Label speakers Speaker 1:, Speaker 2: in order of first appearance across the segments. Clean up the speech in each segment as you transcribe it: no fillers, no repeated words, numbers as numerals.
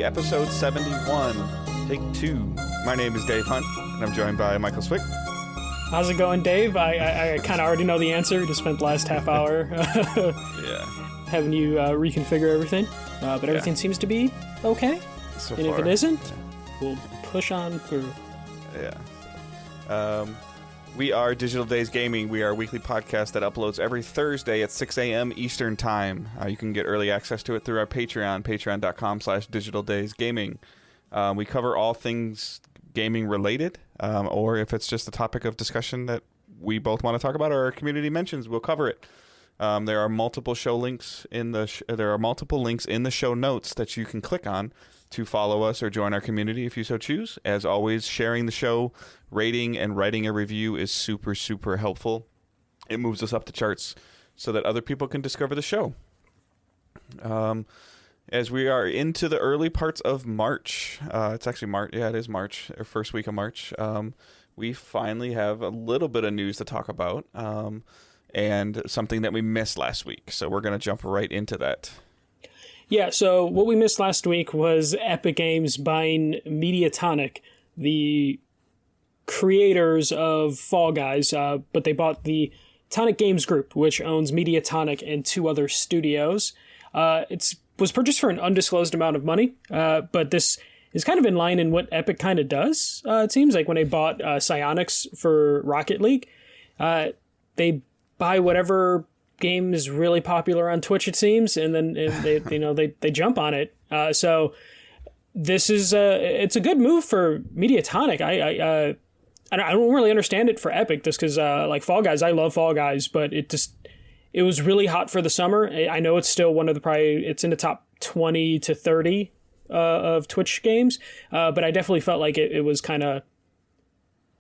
Speaker 1: DDG, episode 71, take 2. My name is Dave Hunt, and I'm joined by Michael Swick.
Speaker 2: How's it going, Dave? I kind of already know the answer. Just spent the last half hour having you reconfigure everything. But everything seems to be okay.
Speaker 1: So
Speaker 2: and
Speaker 1: far.
Speaker 2: if it isn't, we'll push on through.
Speaker 1: Yeah. We are Digital Days Gaming. We are a weekly podcast that uploads every Thursday at 6 a.m. Eastern Time. You can get early access to it through our Patreon, patreon.com/digitaldaysgaming. We cover all things gaming related, or if it's just a topic of discussion that we both want to talk about or our community mentions, we'll cover it. There are multiple links in the show notes that you can click on to follow us or join our community if you so choose. As always, sharing the show, rating, and writing a review is super, super helpful. It moves us up the charts so that other people can discover the show. As we are into the early parts of March, it's actually March. Yeah, it is March, first week of March. We finally have a little bit of news to talk about, and something that we missed last week. So we're going to jump right into that.
Speaker 2: Yeah, so what we missed last week was Epic Games buying Mediatonic, the creators of Fall Guys, but they bought the Tonic Games Group, which owns Mediatonic and 2 other studios. It was purchased for an undisclosed amount of money, but this is kind of in line in what Epic kind of does. It seems like when they bought Psyonix for Rocket League, they buy whatever game is really popular on Twitch, it seems, and then they jump on it. So this is it's a good move for Mediatonic. I don't really understand it for Epic, just because like Fall Guys, I love Fall Guys, but it was really hot for the summer. I know it's still one of it's in the top 20 to 30 of Twitch games, but I definitely felt like it was kind of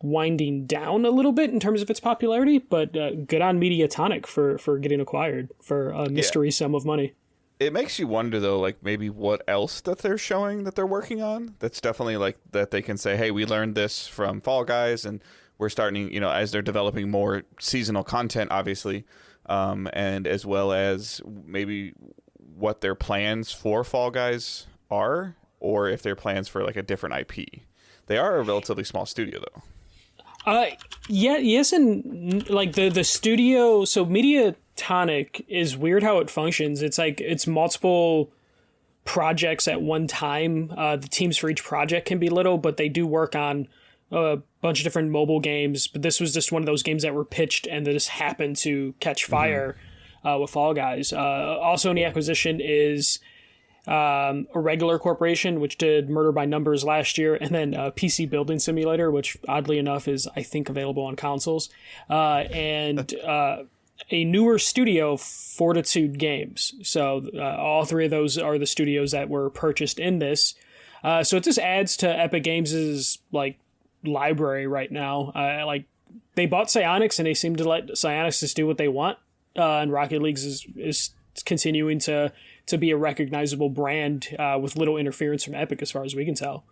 Speaker 2: winding down a little bit in terms of its popularity, but good on Mediatonic for getting acquired for a mystery sum of money.
Speaker 1: It makes you wonder, though, like maybe what else that they're showing that they're working on. That's definitely like that they can say, hey, we learned this from Fall Guys, and we're starting, as they're developing more seasonal content, obviously, and as well as maybe what their plans for Fall Guys are, or if their plans for like a different IP. They are a relatively small studio, though.
Speaker 2: Yes, and like the studio. So Mediatonic is weird how it functions. It's like it's multiple projects at one time. The teams for each project can be little, but they do work on a bunch of different mobile games. But this was just one of those games that were pitched and that just happened to catch fire with Fall Guys. Also in the acquisition is a regular corporation, which did Murder by Numbers last year, and then PC Building Simulator, which oddly enough is, I think, available on consoles, and a newer studio, Fortitude Games. So all 3 of those are the studios that were purchased in this. So it just adds to Epic Games' like library right now. Like they bought Psyonix, and they seem to let Psyonix just do what they want, and Rocket League is continuing to be a recognizable brand with little interference from Epic as far as we can tell.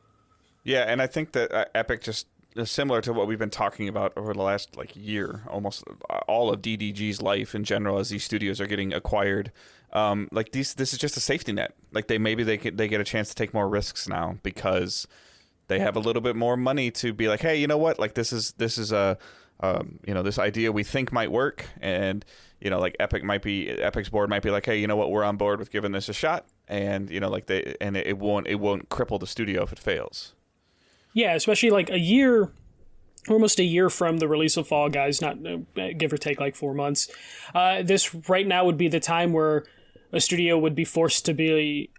Speaker 1: Yeah, and I think that Epic just similar to what we've been talking about over the last year, almost all of DDG's life in general, as these studios are getting acquired. This is just a safety net. Like they get a chance to take more risks now because they have a little bit more money to be like, hey, you know what? Like this is a this idea we think might work, and Epic's board might be like, hey, you know what, we're on board with giving this a shot, and it won't cripple the studio if it fails.
Speaker 2: Yeah, especially almost a year from the release of Fall Guys, not give or take 4 months. This right now would be the time where a studio would be forced to be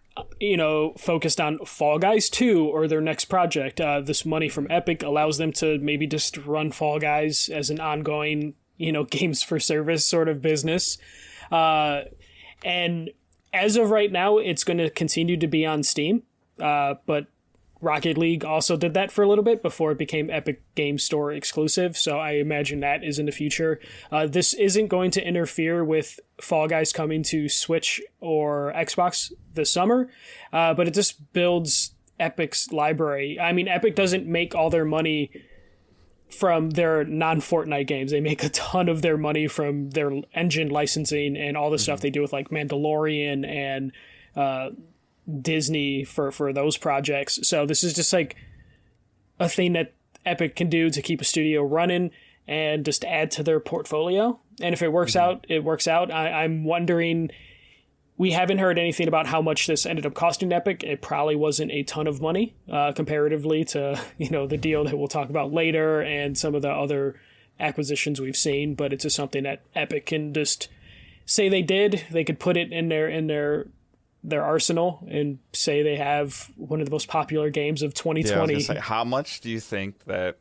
Speaker 2: focused on Fall Guys 2 or their next project. This money from Epic allows them to maybe just run Fall Guys as an ongoing, games for service sort of business. And as of right now, it's going to continue to be on Steam. But Rocket League also did that for a little bit before it became Epic Game Store exclusive, so I imagine that is in the future. This isn't going to interfere with Fall Guys coming to Switch or Xbox this summer, but it just builds Epic's library. I mean, Epic doesn't make all their money from their non-Fortnite games. They make a ton of their money from their engine licensing and all the stuff they do with Mandalorian and Disney for those projects. So this is just like a thing that Epic can do to keep a studio running and just add to their portfolio. And if it works out, it works out. I'm wondering, we haven't heard anything about how much this ended up costing Epic. It probably wasn't a ton of money comparatively to, the deal that we'll talk about later and some of the other acquisitions we've seen. But it's just something that Epic can just say they did. They could put it in their arsenal and say they have one of the most popular games of 2020.
Speaker 1: Yeah, I was gonna say, how much do you think that?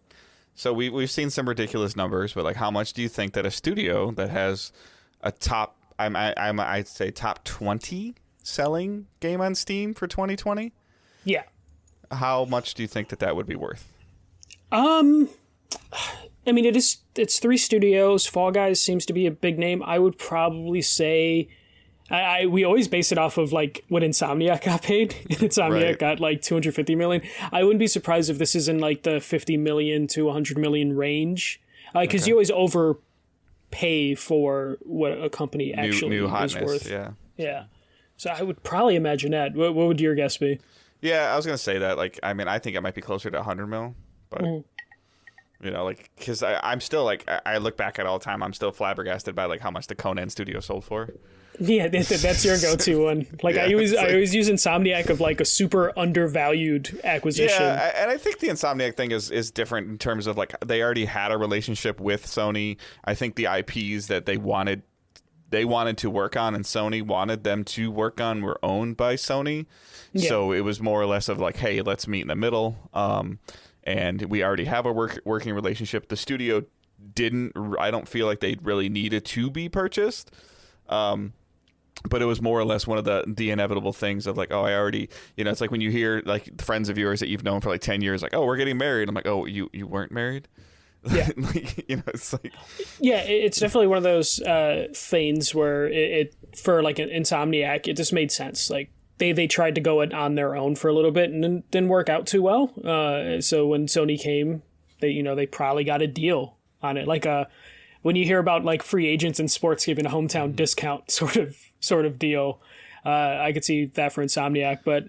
Speaker 1: So we've seen some ridiculous numbers, but like, how much do you think that a studio that has a top, I'd say top 20 selling game on Steam for 2020?
Speaker 2: Yeah.
Speaker 1: How much do you think that would be worth?
Speaker 2: I mean, it's 3 studios. Fall Guys seems to be a big name. I would probably say, we always base it off of like what Insomniac got paid. Insomniac got like 250 million. I wouldn't be surprised if this is in like the 50 million to 100 million range, because you always overpay for what a company actually is worth. Yeah. So I would probably imagine that. What would your guess be?
Speaker 1: Yeah, I was gonna say that. Like, I mean, I think it might be closer to 100 mil, but. Like, because I'm still like, I look back at it all the time. I'm still flabbergasted by like how much the Conan studio sold for.
Speaker 2: Yeah, that's your go-to one. Like, I always use Insomniac of like a super undervalued acquisition.
Speaker 1: Yeah, and I think the Insomniac thing is different in terms of like they already had a relationship with Sony. I think the IPs that they wanted to work on and Sony wanted them to work on were owned by Sony. Yeah. So it was more or less of like, hey, let's meet in the middle. And we already have a working relationship. The studio I don't feel like they really needed to be purchased. But it was more or less one of the inevitable things of like, oh, I already, it's like when you hear like friends of yours that you've known for like 10 years, like, oh, we're getting married. I'm like, oh, you weren't married?
Speaker 2: Yeah.
Speaker 1: Like, it's like.
Speaker 2: Yeah, it's definitely one of those things where it for like an Insomniac, it just made sense. Like, They tried to go it on their own for a little bit and it didn't work out too well. So when Sony came, they probably got a deal on it. Like when you hear about like free agents in sports giving a hometown discount sort of deal, I could see that for Insomniac. But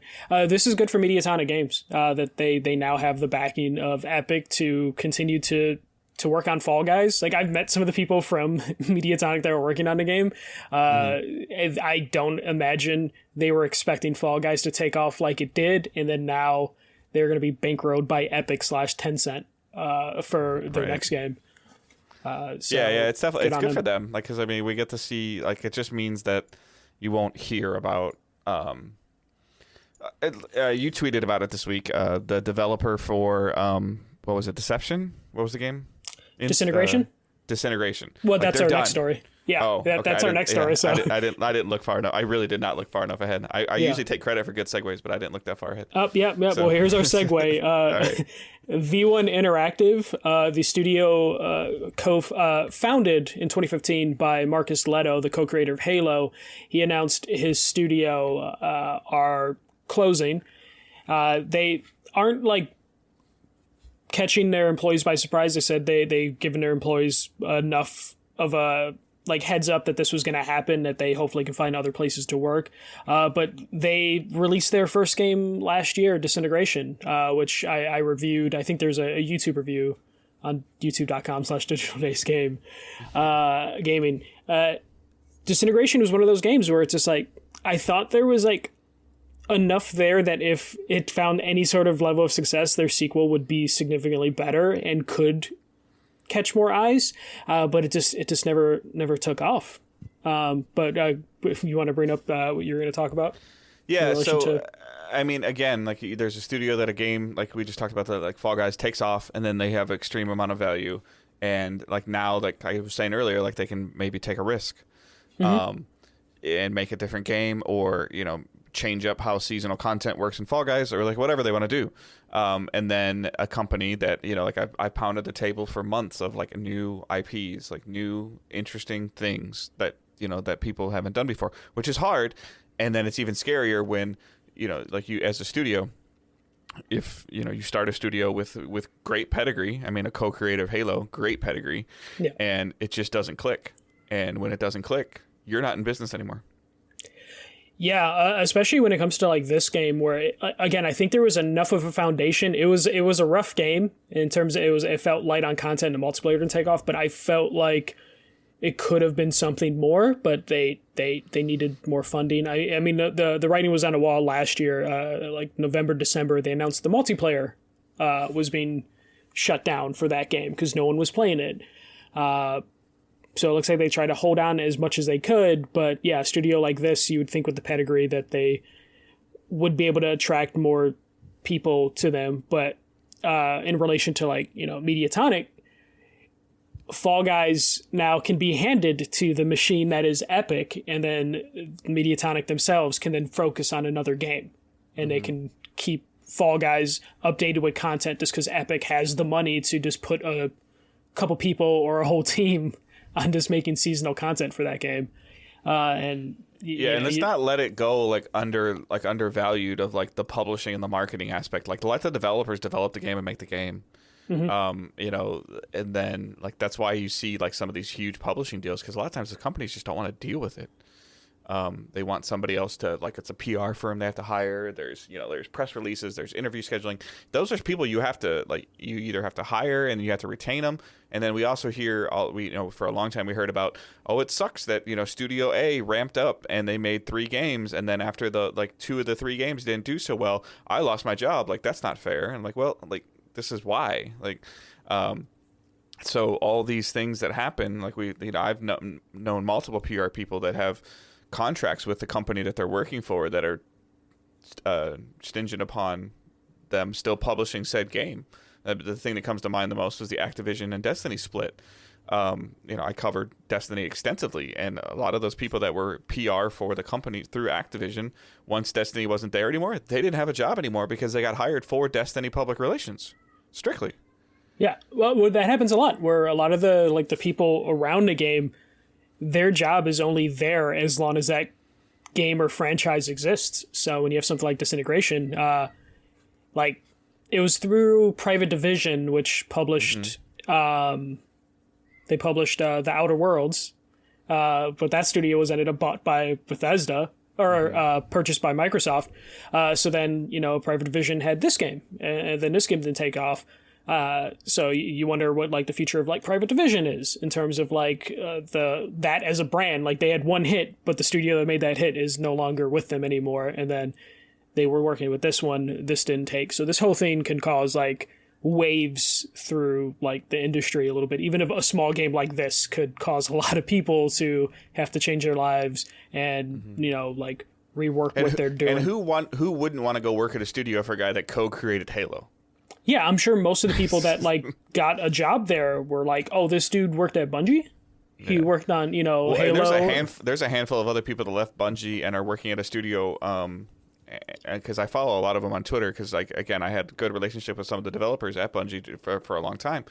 Speaker 2: this is good for Mediatonic Games that they now have the backing of Epic to continue to work on Fall Guys. Like, I've met some of the people from Mediatonic that were working on the game. I don't imagine they were expecting Fall Guys to take off like it did, and then now they're going to be bankrolled by Epic / Tencent for their next game. So
Speaker 1: it's definitely good for them. Like, because I mean, we get to see, like, it just means that you won't hear about. You tweeted about it this week. The developer for what was it? Deception? What was the game?
Speaker 2: Disintegration.
Speaker 1: Disintegration.
Speaker 2: Well, like, that's our next story. Yeah, that's our next story. So
Speaker 1: I didn't look far enough. I really did not look far enough ahead. I usually take credit for good segues, but I didn't look that far ahead.
Speaker 2: Yeah. So. Well, here's our segue.
Speaker 1: Right.
Speaker 2: V1 Interactive, the studio founded in 2015 by Marcus Leto, the co-creator of Halo. He announced his studio are closing. They aren't like catching their employees by surprise. They said they've given their employees enough of a like heads up that this was going to happen, that they hopefully can find other places to work. But they released their first game last year, Disintegration, which I reviewed. I think there's a YouTube review on youtube.com/digitaldaysgaming. Disintegration was one of those games where it's just like, I thought there was like enough there that if it found any sort of level of success, their sequel would be significantly better and could catch more eyes. But it just never took off. But if you want to bring up what you're going to talk about.
Speaker 1: Yeah. So, I mean, again, like there's a studio that a game, like we just talked about, like Fall Guys takes off and then they have extreme amount of value. And like now, like I was saying earlier, like they can maybe take a risk, and make a different game, or, change up how seasonal content works in Fall Guys, or like whatever they want to do. And then a company that, like I pounded the table for months of like new IPs, like new interesting things that, that people haven't done before, which is hard. And then it's even scarier when, like you as a studio, if, you start a studio with great pedigree, I mean, a co-creator of Halo, great pedigree, and it just doesn't click. And when it doesn't click, you're not in business anymore.
Speaker 2: Yeah, especially when it comes to like this game, where again, I think there was enough of a foundation. It was a rough game in terms of it felt light on content and multiplayer didn't take off, but I felt like it could have been something more, but they needed more funding. I mean the writing was on the wall last year, like November, December. They announced the multiplayer was being shut down for that game because no one was playing it. So it looks like they tried to hold on as much as they could, but yeah, a studio like this, you would think with the pedigree that they would be able to attract more people to them. But in relation to like, Mediatonic, Fall Guys now can be handed to the machine that is Epic, and then Mediatonic themselves can then focus on another game, and they can keep Fall Guys updated with content just because Epic has the money to just put a couple people or a whole team on just making seasonal content for that game. And
Speaker 1: let's not let it go undervalued of like the publishing and the marketing aspect. Like let the developers develop the game and make the game. And then like that's why you see like some of these huge publishing deals, because a lot of times the companies just don't want to deal with it. They want somebody else to, like, it's a PR firm they have to hire. There's press releases, there's interview scheduling. Those are people you have to, like, you either have to hire and you have to retain them. And then we also hear, for a long time we heard about, it sucks that, Studio A ramped up and they made 3 games. And then after 2 of the 3 games didn't do so well, I lost my job. Like, that's not fair. And like, well, like, this is why. Like, so all these things that happen, like I've known multiple PR people that have contracts with the company that they're working for that are stingent upon them still publishing said game. The thing that comes to mind the most was the Activision and Destiny split. I covered Destiny extensively, and a lot of those people that were PR for the company through Activision, once Destiny wasn't there anymore, they didn't have a job anymore because they got hired for Destiny public relations strictly.
Speaker 2: Yeah, well, that happens a lot, where a lot of the people around the game, their job is only there as long as that game or franchise exists. So when you have something like Disintegration, it was through Private Division, which published, they published The Outer Worlds, but that studio was ended up bought by Bethesda, or purchased by Microsoft. So then, Private Division had this game, and then this game didn't take off. So you wonder what the future of Private Division is in terms of that as a brand. Like, they had one hit, but the studio that made that hit is no longer with them anymore. And then they were working with this one. This didn't take. So this whole thing can cause waves through the industry a little bit. Even if a small game like this could cause a lot of people to have to change their lives and rework what they're doing.
Speaker 1: And who wouldn't want to go work at a studio for a guy that co-created Halo?
Speaker 2: Yeah, I'm sure most of the people that got a job there were oh, this dude worked at Bungie. He worked on Halo.
Speaker 1: There's a handful of other people that left Bungie and are working at a studio. Because I follow a lot of them on Twitter. Because again, I had a good relationship with some of the developers at Bungie for a long time.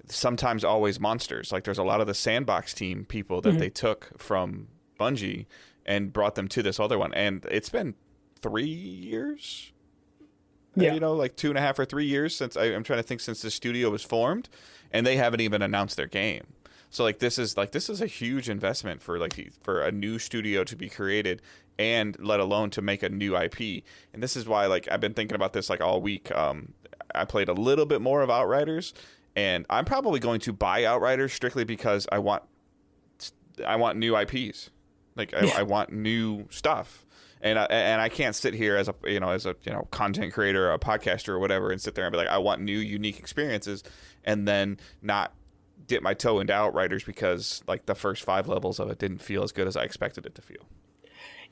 Speaker 1: Sometimes always monsters. There's a lot of the Sandbox team people that they took from Bungie and brought them to this other one, and it's been 3 years. Yeah. 2.5 or 3 years since I'm trying to think since the studio was formed, and they haven't even announced their game. So this is a huge investment for a new studio to be created, and let alone to make a new IP. And this is why I've been thinking about this all week. I played a little bit more of Outriders, and I'm probably going to buy Outriders strictly because I want new IPs. I want new stuff. And I can't sit here as a content creator or a podcaster or whatever and sit there and be I want new unique experiences, and then not dip my toe into Outriders because the first 5 levels of it didn't feel as good as I expected it to feel.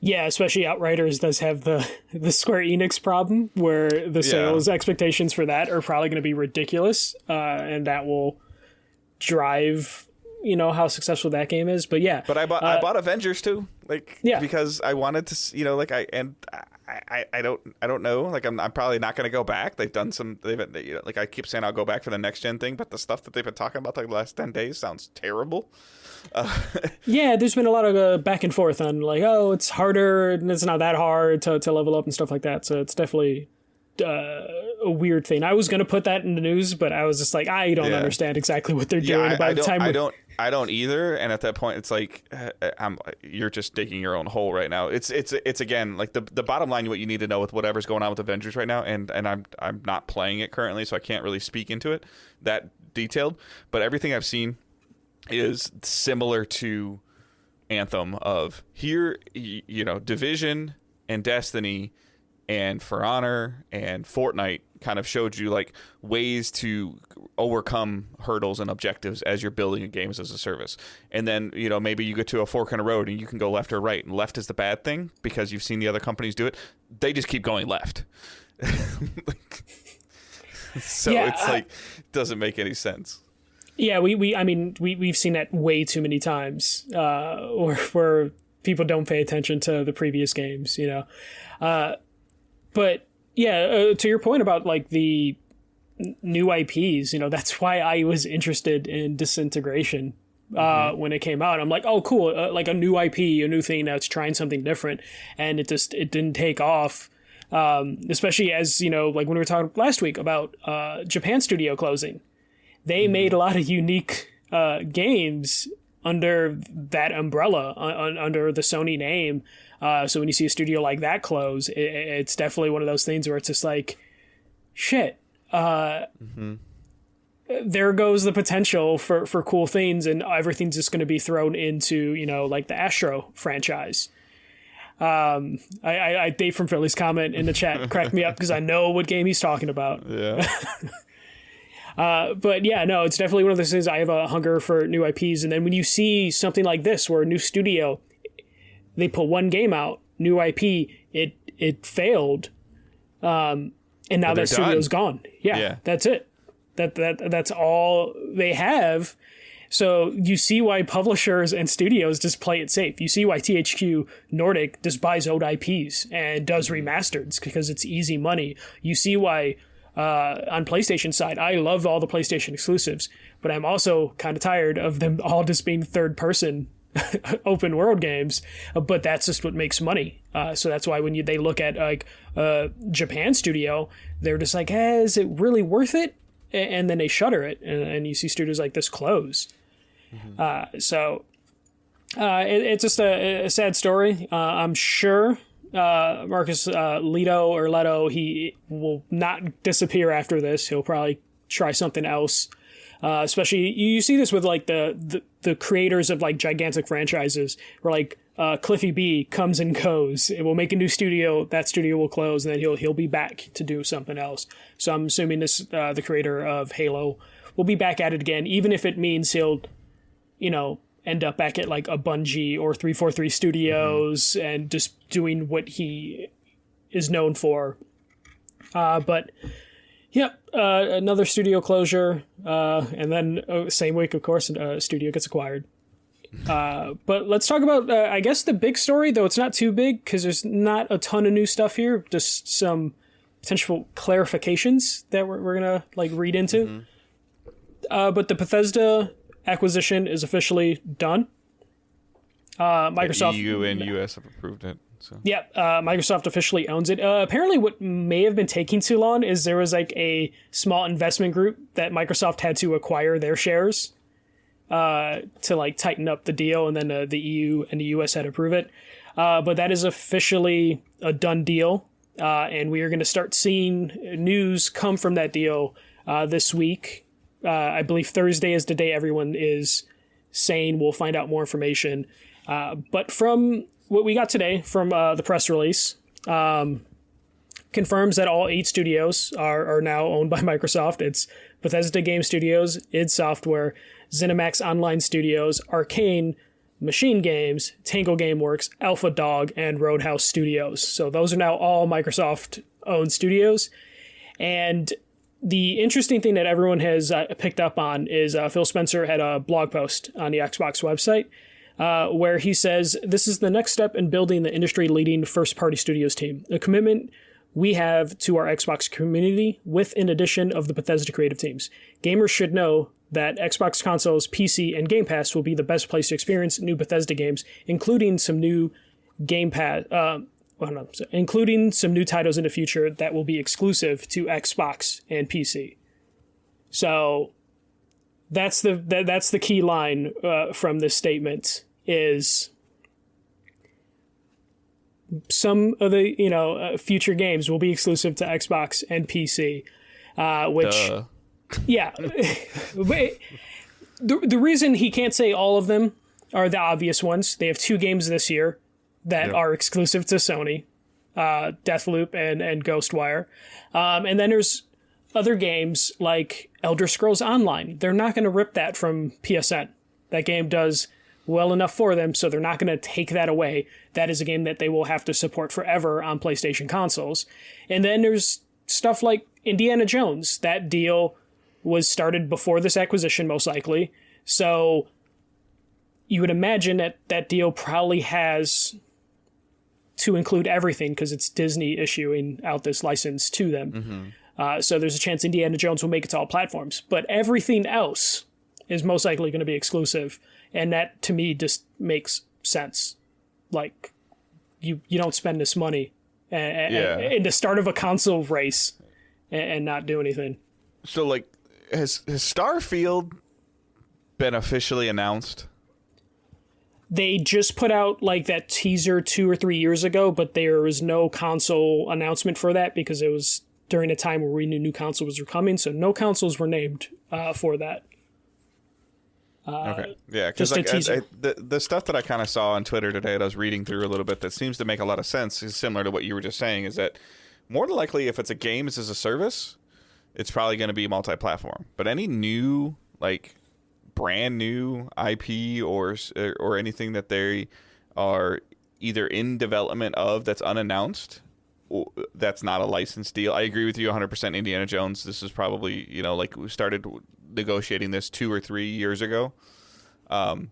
Speaker 2: Yeah, especially Outriders does have the Square Enix problem where the sales expectations for that are probably going to be ridiculous, and that will drive how successful that game is. But yeah,
Speaker 1: but I bought Avengers too, because I wanted to, I don't know, I'm probably not going to go back. They've done some, I keep saying I'll go back for the next gen thing, but the stuff that they've been talking about the last 10 days sounds terrible.
Speaker 2: Yeah, there's been a lot of back and forth on it's harder and it's not that hard to level up and stuff like that. So it's definitely a weird thing. I was going to put that in the news, but I was just like, I don't understand exactly what they're doing.
Speaker 1: I don't either. And at that point, it's like, you're just digging your own hole right now. It's again, like the bottom line, what you need to know with whatever's going on with Avengers right now. And I'm not playing it currently, so I can't really speak into it that detailed, but everything I've seen is similar to Anthem of here, Division and Destiny and For Honor and Fortnite kind of showed you like ways to overcome hurdles and objectives as you're building a games as a service. And then, maybe you get to a fork in a road and you can go left or right, and left is the bad thing because you've seen the other companies do it. They just keep going left. It's like, doesn't make any sense.
Speaker 2: Yeah, we've seen that way too many times, where people don't pay attention to the previous games, But yeah, to your point about like the new IPs, that's why I was interested in Disintegration when it came out. I'm like, oh, cool, like a new IP, a new thing that's trying something different, and it didn't take off. Especially as like when we were talking last week about Japan studio closing, they made a lot of unique games under that umbrella, under the Sony name. So when you see a studio like that close, it's definitely one of those things where it's just like, shit, there goes the potential for cool things, and everything's just going to be thrown into, like the Astro franchise. Dave from Philly's comment in the chat cracked me up because I know what game he's talking about.
Speaker 1: Yeah.
Speaker 2: But yeah, no, it's definitely one of those things. I have a hunger for new IPs. And then when you see something like this, where a new studio, they put one game out, new IP, it failed. And now that studio's gone. Yeah, that's it. That's all they have. So you see why publishers and studios just play it safe. You see why THQ Nordic just buys old IPs and does remasters because it's easy money. You see why on PlayStation side, I love all the PlayStation exclusives, but I'm also kind of tired of them all just being third-person open world games. But that's just what makes money. So that's why when they look at like Japan studio, they're just like, hey, is it really worth it? And then they shutter it, and you see studios like this close. It's just a sad story. I'm sure Marcus Leto, he will not disappear after this. He'll probably try something else. Especially, you see this with like the creators of like gigantic franchises, where like Cliffy B comes and goes. It will make a new studio. That studio will close, and then he'll be back to do something else. So I'm assuming the creator of Halo will be back at it again, even if it means he'll, end up back at like a Bungie or 343 Studios and just doing what he is known for. But yep, another studio closure, and then same week, of course, a studio gets acquired. But let's talk about, I guess, the big story, though it's not too big because there's not a ton of new stuff here, just some potential clarifications that we're gonna like read into. But the Bethesda acquisition is officially done. Microsoft,
Speaker 1: the EU and US have approved it. So.
Speaker 2: Yeah, Microsoft officially owns it. Apparently what may have been taking too long is there was like a small investment group that Microsoft had to acquire their shares to like tighten up the deal, and then the EU and the US had to approve it. But that is officially a done deal, and we are going to start seeing news come from that deal this week. I believe Thursday is the day everyone is saying we'll find out more information. But from what we got today from the press release, confirms that all 8 studios are now owned by Microsoft. It's Bethesda Game Studios, id Software, ZeniMax Online Studios, Arcane, Machine Games, Tango Gameworks, Alpha Dog, and Roadhouse Studios. So those are now all Microsoft-owned studios. And the interesting thing that everyone has picked up on is Phil Spencer had a blog post on the Xbox website where he says, this is the next step in building the industry-leading first-party studios team, a commitment we have to our Xbox community with an addition of the Bethesda creative teams. Gamers should know that Xbox consoles, PC, and Game Pass will be the best place to experience new Bethesda games, including some new Game Pass well, no, including some new titles in the future that will be exclusive to Xbox and PC. So that's the key line from this statement is some of the future games will be exclusive to Xbox and PC, which yeah. the reason he can't say all of them are the obvious ones. They have 2 games this year that are exclusive to Sony, Deathloop and Ghostwire, and then there's other games like Elder Scrolls Online. They're not going to rip that from PSN. That game does well enough for them, so they're not going to take that away. That is a game that they will have to support forever on PlayStation consoles. And then there's stuff like Indiana Jones. That deal was started before this acquisition, most likely. So you would imagine that that deal probably has to include everything because it's Disney issuing out this license to them. So there's a chance Indiana Jones will make it to all platforms. But everything else is most likely going to be exclusive. And that, to me, just makes sense. Like, you don't spend this money in the start of a console race and not do anything.
Speaker 1: So, like, has Starfield been officially announced?
Speaker 2: They just put out, like, that teaser 2 or 3 years ago, but there was no console announcement for that because it was during a time where we knew new consoles were coming, so no consoles were named for that.
Speaker 1: Okay. Yeah, because like, the stuff that I kind of saw on Twitter today that I was reading through a little bit that seems to make a lot of sense is similar to what you were just saying, is that more than likely if it's a games as a service, it's probably going to be multi-platform. But any new, like, brand new IP or anything that they are either in development of that's unannounced, that's not a licensed deal. I agree with you 100%. Indiana Jones, this is probably, like we started negotiating this 2 or 3 years ago, and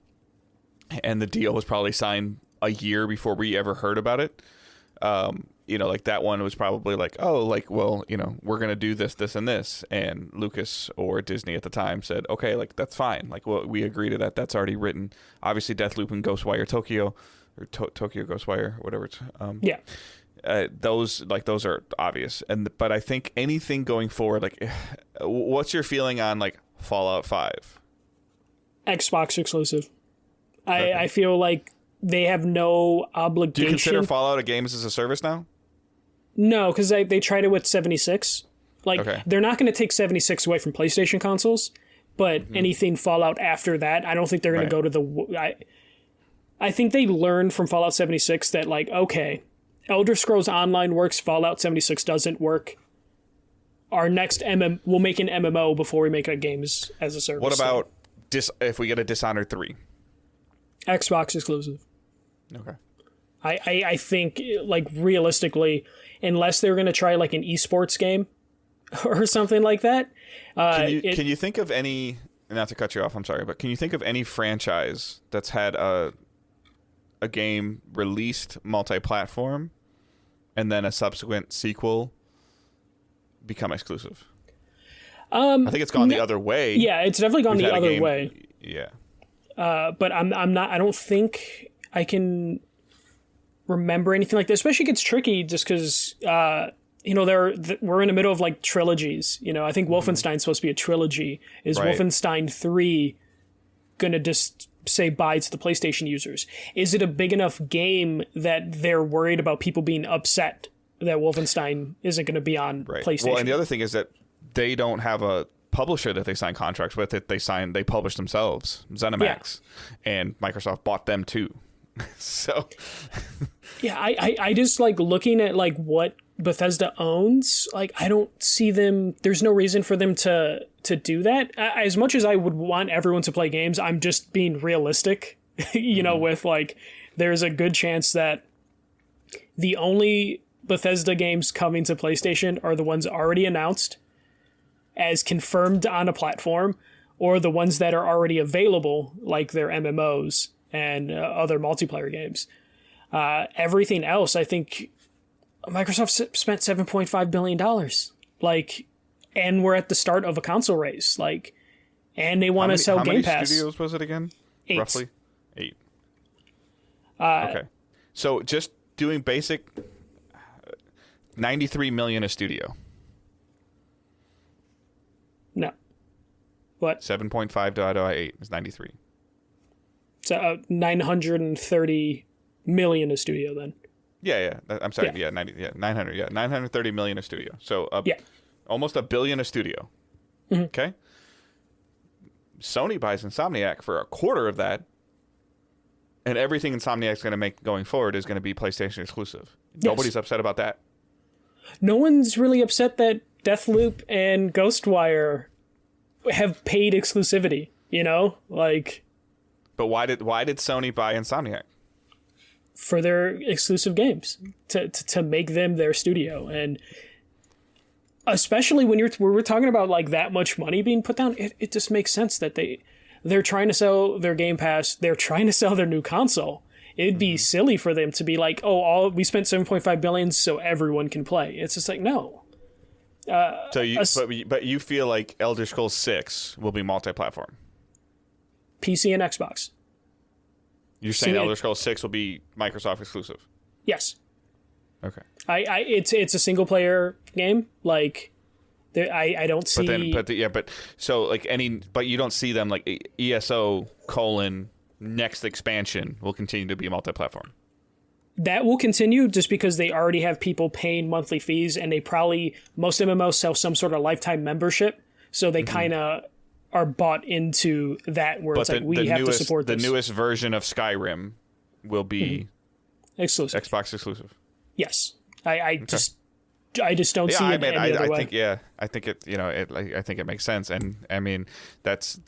Speaker 1: the deal was probably signed a year before we ever heard about it. Like that one was probably like, oh, like, well, we're gonna do this and this, and Lucas or Disney at the time said, okay, like that's fine, like, well, we agree to that, that's already written. Obviously Deathloop and Ghostwire Tokyo, or Tokyo Ghostwire, whatever it's those are obvious. But I think anything going forward, like, what's your feeling on like Fallout 5?
Speaker 2: Xbox exclusive. Okay. I feel like they have no obligation.
Speaker 1: Do you consider Fallout a games as a service now?
Speaker 2: No, because they tried it with 76. Like, They're not going to take 76 away from PlayStation consoles, but anything Fallout after that, I don't think they're going to go to the... I think they learned from Fallout 76 that, like, okay, Elder Scrolls Online works, Fallout 76 doesn't work. Our next we'll make an MMO before we make a games as a service.
Speaker 1: What about if we get a Dishonored 3?
Speaker 2: Xbox exclusive.
Speaker 1: Okay.
Speaker 2: I think, like, realistically, unless they're going to try, like, an esports game or something like that.
Speaker 1: Can you think of any, not to cut you off, I'm sorry, but can you think of any franchise that's had a game released multi-platform and then a subsequent sequel become exclusive? I think it's gone the other way.
Speaker 2: Yeah, it's definitely gone the other way.
Speaker 1: Yeah.
Speaker 2: But I'm not, I don't think I can remember anything like that. Especially it gets tricky just because, we're in the middle of like trilogies. I think Wolfenstein's supposed to be a trilogy. Is Wolfenstein 3 going to just say bye to the PlayStation users? Is it a big enough game that they're worried about people being upset that Wolfenstein isn't going to be on PlayStation?
Speaker 1: Well, and the other thing is that they don't have a publisher that they sign contracts with. They publish themselves, ZeniMax, and Microsoft bought them too. So
Speaker 2: yeah, I just like looking at like what Bethesda owns. Like, I don't see them. There's no reason for them to do that. As much as I would want everyone to play games, I'm just being realistic. With like, there's a good chance that the only Bethesda games coming to PlayStation are the ones already announced as confirmed on a platform, or the ones that are already available, like their MMOs and other multiplayer games. Everything else, I think Microsoft spent $7.5 billion. Like, and we're at the start of a console race. Like, and they want to sell Game Pass. How many
Speaker 1: studios was it again?
Speaker 2: 8.
Speaker 1: Roughly 8. Okay. So just doing basic 93 million a studio.
Speaker 2: No. What?
Speaker 1: 7.5 divided by 8 is 93.
Speaker 2: So 930 million a studio then.
Speaker 1: Yeah. I'm sorry. Yeah, 900. Yeah, 930 million a studio. So almost $1 billion a studio.
Speaker 2: Mm-hmm.
Speaker 1: Okay. Sony buys Insomniac for a quarter of that, and everything Insomniac's going to make going forward is going to be PlayStation exclusive. Yes. Nobody's upset about that.
Speaker 2: No one's really upset that Deathloop and Ghostwire have paid exclusivity, you know? Like,
Speaker 1: but why did Sony buy Insomniac?
Speaker 2: For their exclusive games, to make them their studio. And especially when we're talking about like that much money being put down, it just makes sense that they're trying to sell their Game Pass, they're trying to sell their new console. It'd be silly for them to be like, oh, we spent $7.5 billion so everyone can play. It's just like, no.
Speaker 1: But you feel like Elder Scrolls 6 will be multi-platform?
Speaker 2: PC and Xbox.
Speaker 1: You're saying Elder Scrolls 6 will be Microsoft exclusive?
Speaker 2: Yes.
Speaker 1: Okay.
Speaker 2: It's a single player game. Like, I don't see.
Speaker 1: But you don't see them like ESO : next expansion will continue to be multi-platform.
Speaker 2: That will continue just because they already have people paying monthly fees, and they probably, most MMOs sell some sort of lifetime membership, so they kind of are bought into that where it's like, we have to support this.
Speaker 1: The newest version of Skyrim will be
Speaker 2: exclusive.
Speaker 1: Xbox exclusive.
Speaker 2: Yes. I just don't see it any other way.
Speaker 1: I think it makes sense. And I mean, that's,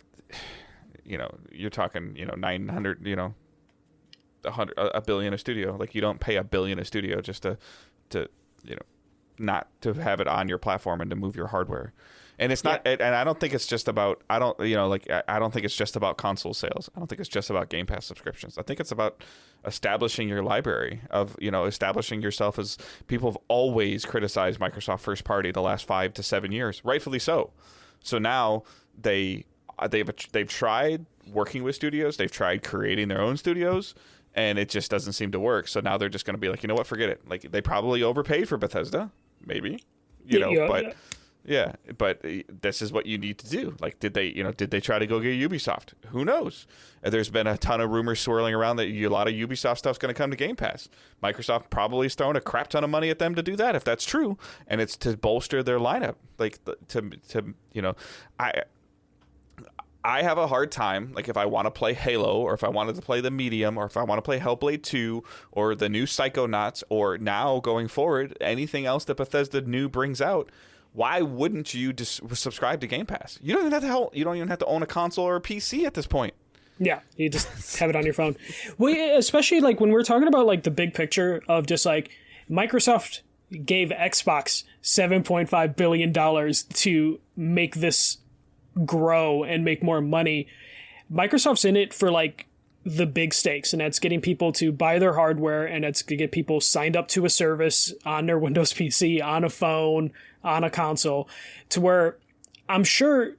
Speaker 1: you're talking, 900, $1 billion a studio. Like, you don't pay $1 billion a studio just to not to have it on your platform and to move your hardware. And it's not, and I don't think it's just about, I don't think it's just about console sales. I don't think it's just about Game Pass subscriptions. I think it's about establishing your library of, establishing yourself as, people have always criticized Microsoft first party the last 5 to 7 years, rightfully so. So now they've tried working with studios, they've tried creating their own studios, and it just doesn't seem to work. So now they're just going to be like, you know what, forget it. Like, they probably overpaid for Bethesda, maybe, but. Yeah, but this is what you need to do. Like, did they try to go get Ubisoft? Who knows? There's been a ton of rumors swirling around that a lot of Ubisoft stuff's going to come to Game Pass. Microsoft probably is throwing a crap ton of money at them to do that, if that's true, and it's to bolster their lineup. Like, I have a hard time, like, if I want to play Halo, or if I wanted to play the Medium, or if I want to play Hellblade 2, or the new Psychonauts, or now going forward, anything else that Bethesda new brings out. Why wouldn't you just subscribe to Game Pass? You don't even have to own a console or a PC at this point.
Speaker 2: Yeah, you just have it on your phone. Well, especially like when we're talking about like the big picture of just like Microsoft gave Xbox $7.5 billion to make this grow and make more money. Microsoft's in it for like the big stakes, and that's getting people to buy their hardware, and that's to get people signed up to a service on their Windows PC, on a phone, on a console, to where I'm sure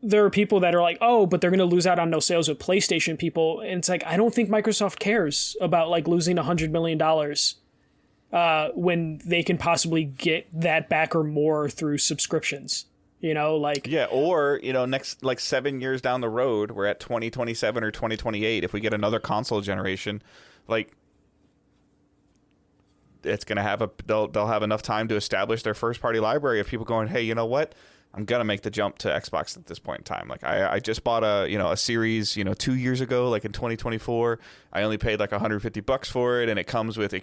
Speaker 2: there are people that are like, oh, but they're going to lose out on no sales with PlayStation people. And it's like, I don't think Microsoft cares about like losing $100 million when they can possibly get that back or more through subscriptions. Or next, like 7 years down the road, we're at 2027 or 2028. If we get another console generation, like, it's going to have they'll have enough time to establish their first party library of people going, hey, you know what? I'm going to make the jump to Xbox at this point in time. Like, I just bought a series, 2 years ago, like in 2024. I only paid like $150 for it. And it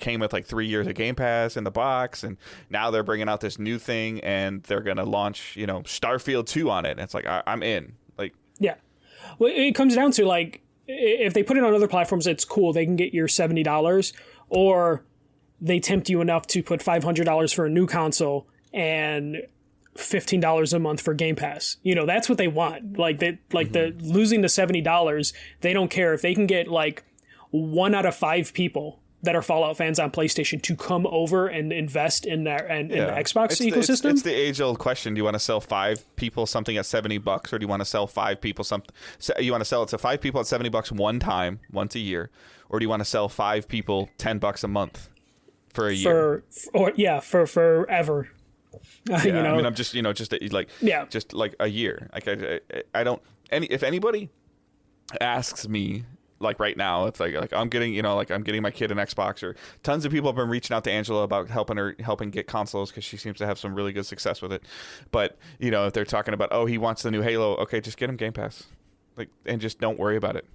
Speaker 2: came with like 3 years of Game Pass in the box. And now they're bringing out this new thing, and they're going to launch, Starfield 2 on it. And it's like, I'm in. Like, yeah. Well, it comes down to like, if they put it on other platforms, it's cool. They can get your $70, or they tempt you enough to put $500 for a new console and $15 a month for Game Pass. That's what they want. Like, the losing the $70, they don't care if they can get like 1 out of 5 people that are Fallout fans on PlayStation to come over and invest in the Xbox ecosystem.
Speaker 1: It's the age-old question: do you want to sell 5 people something at $70, or do you want to sell 5 people something? You want to sell it to 5 people at $70 once a year, or do you want to sell 5 people $10 a month? for a year.
Speaker 2: For forever.
Speaker 1: Yeah,
Speaker 2: You know?
Speaker 1: I mean, I'm just just like a year. Like I don't if anybody asks me like right now, it's like I'm getting my kid an Xbox, or tons of people have been reaching out to Angela about helping get consoles because she seems to have some really good success with it. But if they're talking about, oh, he wants the new Halo, okay, just get him Game Pass, and just don't worry about it.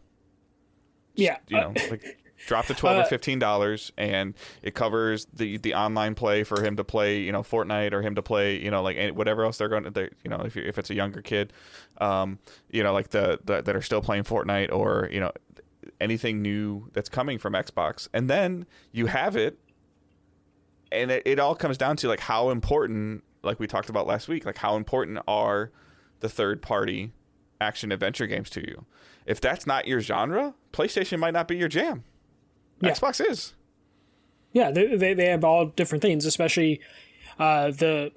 Speaker 1: Drop the $12 or $15, and it covers the online play for him to play, Fortnite, or him to play, whatever else they're going to, if it's a younger kid, that are still playing Fortnite, or anything new that's coming from Xbox. And then you have it, and it all comes down to how important, like we talked about last week, how important are the third party action adventure games to you? If that's not your genre, PlayStation might not be your jam. Yeah. Xbox is.
Speaker 2: Yeah, they have all different things, especially the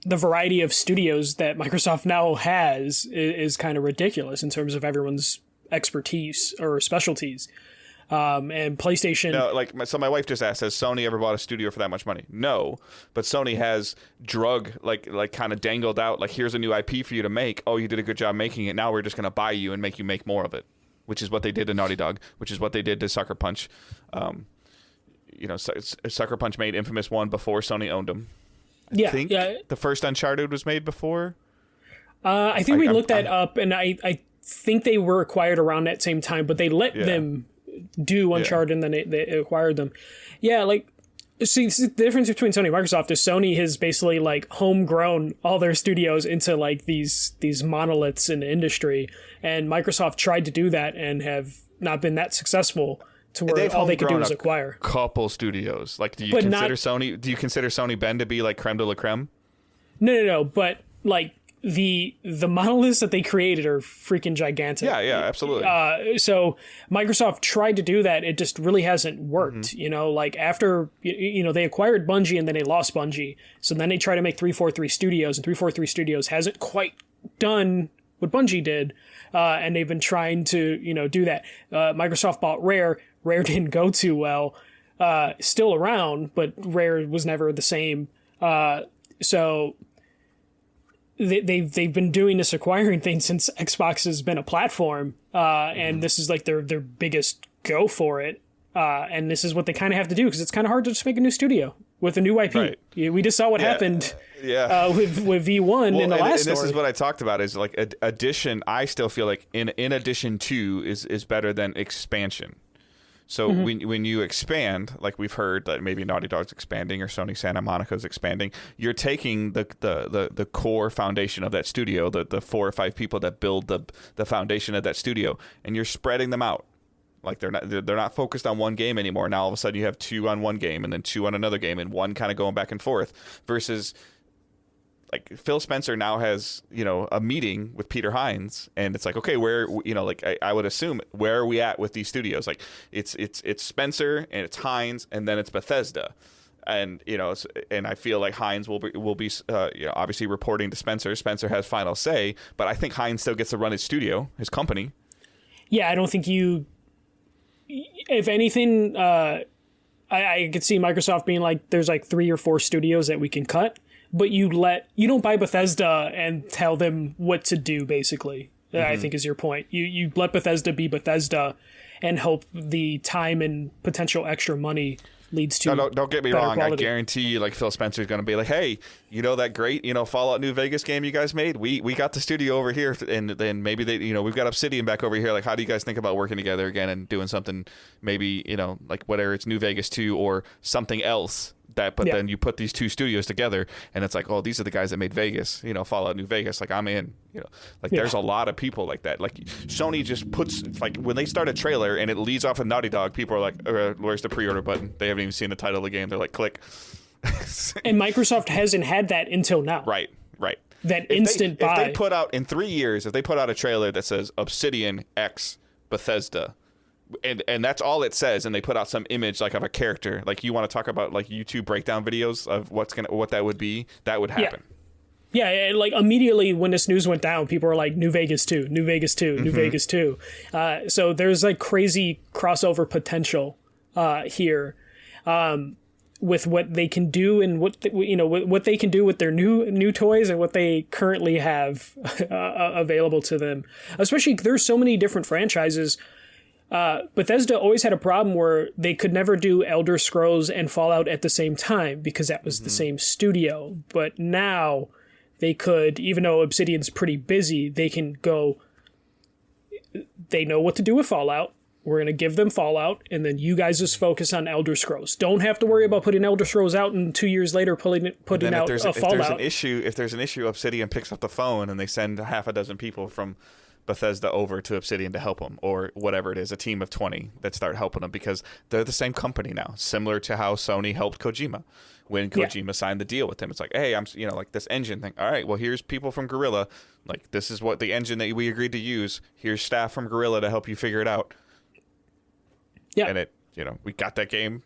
Speaker 2: variety of studios that Microsoft now has is kind of ridiculous in terms of everyone's expertise or specialties. And PlayStation...
Speaker 1: No, so my wife just asked, has Sony ever bought a studio for that much money? No, but Sony has kind of dangled out, here's a new IP for you to make. Oh, you did a good job making it. Now we're just going to buy you and make you make more of it, which is what they did to Naughty Dog, which is what they did to Sucker Punch. Sucker Punch made Infamous 1 before Sony owned them. I think the first Uncharted was made before.
Speaker 2: I think we looked that up, and I think they were acquired around that same time, but they let them do Uncharted, and then they acquired them. Yeah, see, the difference between Sony and Microsoft is Sony has basically homegrown all their studios into these monoliths in the industry, and Microsoft tried to do that and have not been that successful to where all they could do was acquire
Speaker 1: couple studios. Do you consider Sony Bend to be creme de la creme?
Speaker 2: No, but the monoliths that they created are freaking gigantic.
Speaker 1: Yeah, absolutely.
Speaker 2: So Microsoft tried to do that. It just really hasn't worked. Mm-hmm. After, they acquired Bungie and then they lost Bungie. So then they tried to make 343 Studios, and 343 Studios hasn't quite done what Bungie did. And they've been trying to, do that. Microsoft bought Rare. Rare didn't go too well. Still around, but Rare was never the same. So... They've been doing this acquiring thing since Xbox has been a platform, and this is their biggest go for it, and this is what they kind of have to do because it's kind of hard to just make a new studio with a new IP. Right. We just saw what happened with V1 in the last story.
Speaker 1: This is what I talked about is addition. I still feel in addition to is better than expansion. So when you expand, we've heard that maybe Naughty Dog's expanding or Sony Santa Monica's expanding, you're taking the core foundation of that studio, the 4 or 5 people that build the foundation of that studio, and you're spreading them out. They're not focused on one game anymore. Now all of a sudden you have 2 on one game and then 2 on another game and one kind of going back and forth versus Phil Spencer now has, a meeting with Peter Hines, and it's okay, where, I would assume, where are we at with these studios? It's Spencer and it's Hines and then it's Bethesda. And, and I feel Hines will be obviously reporting to Spencer. Spencer has final say, but I think Hines still gets to run his studio, his company.
Speaker 2: Yeah, I don't think if anything, I could see Microsoft being there's 3 or 4 studios that we can cut. But you don't buy Bethesda and tell them what to do, basically, I think is your point. You let Bethesda be Bethesda and hope the time and potential extra money leads to
Speaker 1: don't get me wrong.
Speaker 2: Quality.
Speaker 1: I guarantee you, Phil Spencer's going to be hey, that great, Fallout New Vegas game you guys made? We got the studio over here, and then maybe we've got Obsidian back over here. How do you guys think about working together again and doing something, maybe, whether it's New Vegas 2 or something else? Then you put these 2 studios together and it's these are the guys that made Vegas, Fallout New Vegas. I'm in, there's a lot of people like that. Sony just puts, when they start a trailer and it leads off of Naughty Dog, people are where's the pre-order button? They haven't even seen the title of the game. They're click.
Speaker 2: And Microsoft hasn't had that until now.
Speaker 1: Right.
Speaker 2: That instant buy.
Speaker 1: If they put out, in 3 years, if they put out a trailer that says Obsidian X Bethesda, and that's all it says, and they put out some image of a character, you want to talk about YouTube breakdown videos of what that would be, that would happen.
Speaker 2: Yeah, immediately when this news went down, people were New Vegas 2, New Vegas 2, New Vegas 2. So there's crazy crossover potential here. with what they can do and what they can do with their new toys and what they currently have available to them. Especially there's so many different franchises. Bethesda always had a problem where they could never do Elder Scrolls and Fallout at the same time because that was the same studio. But now they could, even though Obsidian's pretty busy, they can go. They know what to do with Fallout. We're going to give them Fallout, and then you guys just focus on Elder Scrolls. Don't have to worry about putting Elder Scrolls out and 2 years later putting out a Fallout.
Speaker 1: If there's an issue, Obsidian picks up the phone and they send half a dozen people from Bethesda over to Obsidian to help them, or whatever it is, a team of 20 that start helping them because they're the same company now, similar to how Sony helped Kojima. When Kojima signed the deal with him, it's like, hey, I'm, like this engine thing. All right, well, here's people from Guerrilla. Like, this is what the engine that we agreed to use. Here's staff from Guerrilla to help you figure it out. Yeah, and it, we got that game.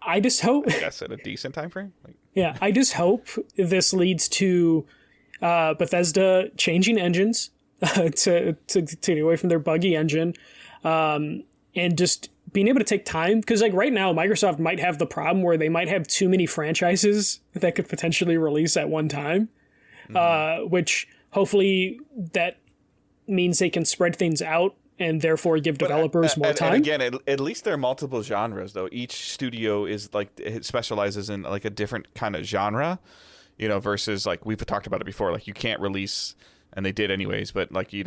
Speaker 2: I just hope.
Speaker 1: I guess at a decent time frame.
Speaker 2: Yeah, I just hope this leads to Bethesda changing engines to get away from their buggy engine, and just being able to take time. Because right now, Microsoft might have the problem where they might have too many franchises that could potentially release at one time, which hopefully that means they can spread things out and therefore give developers more time.
Speaker 1: And again, at least there are multiple genres, though. Each studio is it specializes in a different kind of genre, versus we've talked about it before. You can't release, and they did anyways, but you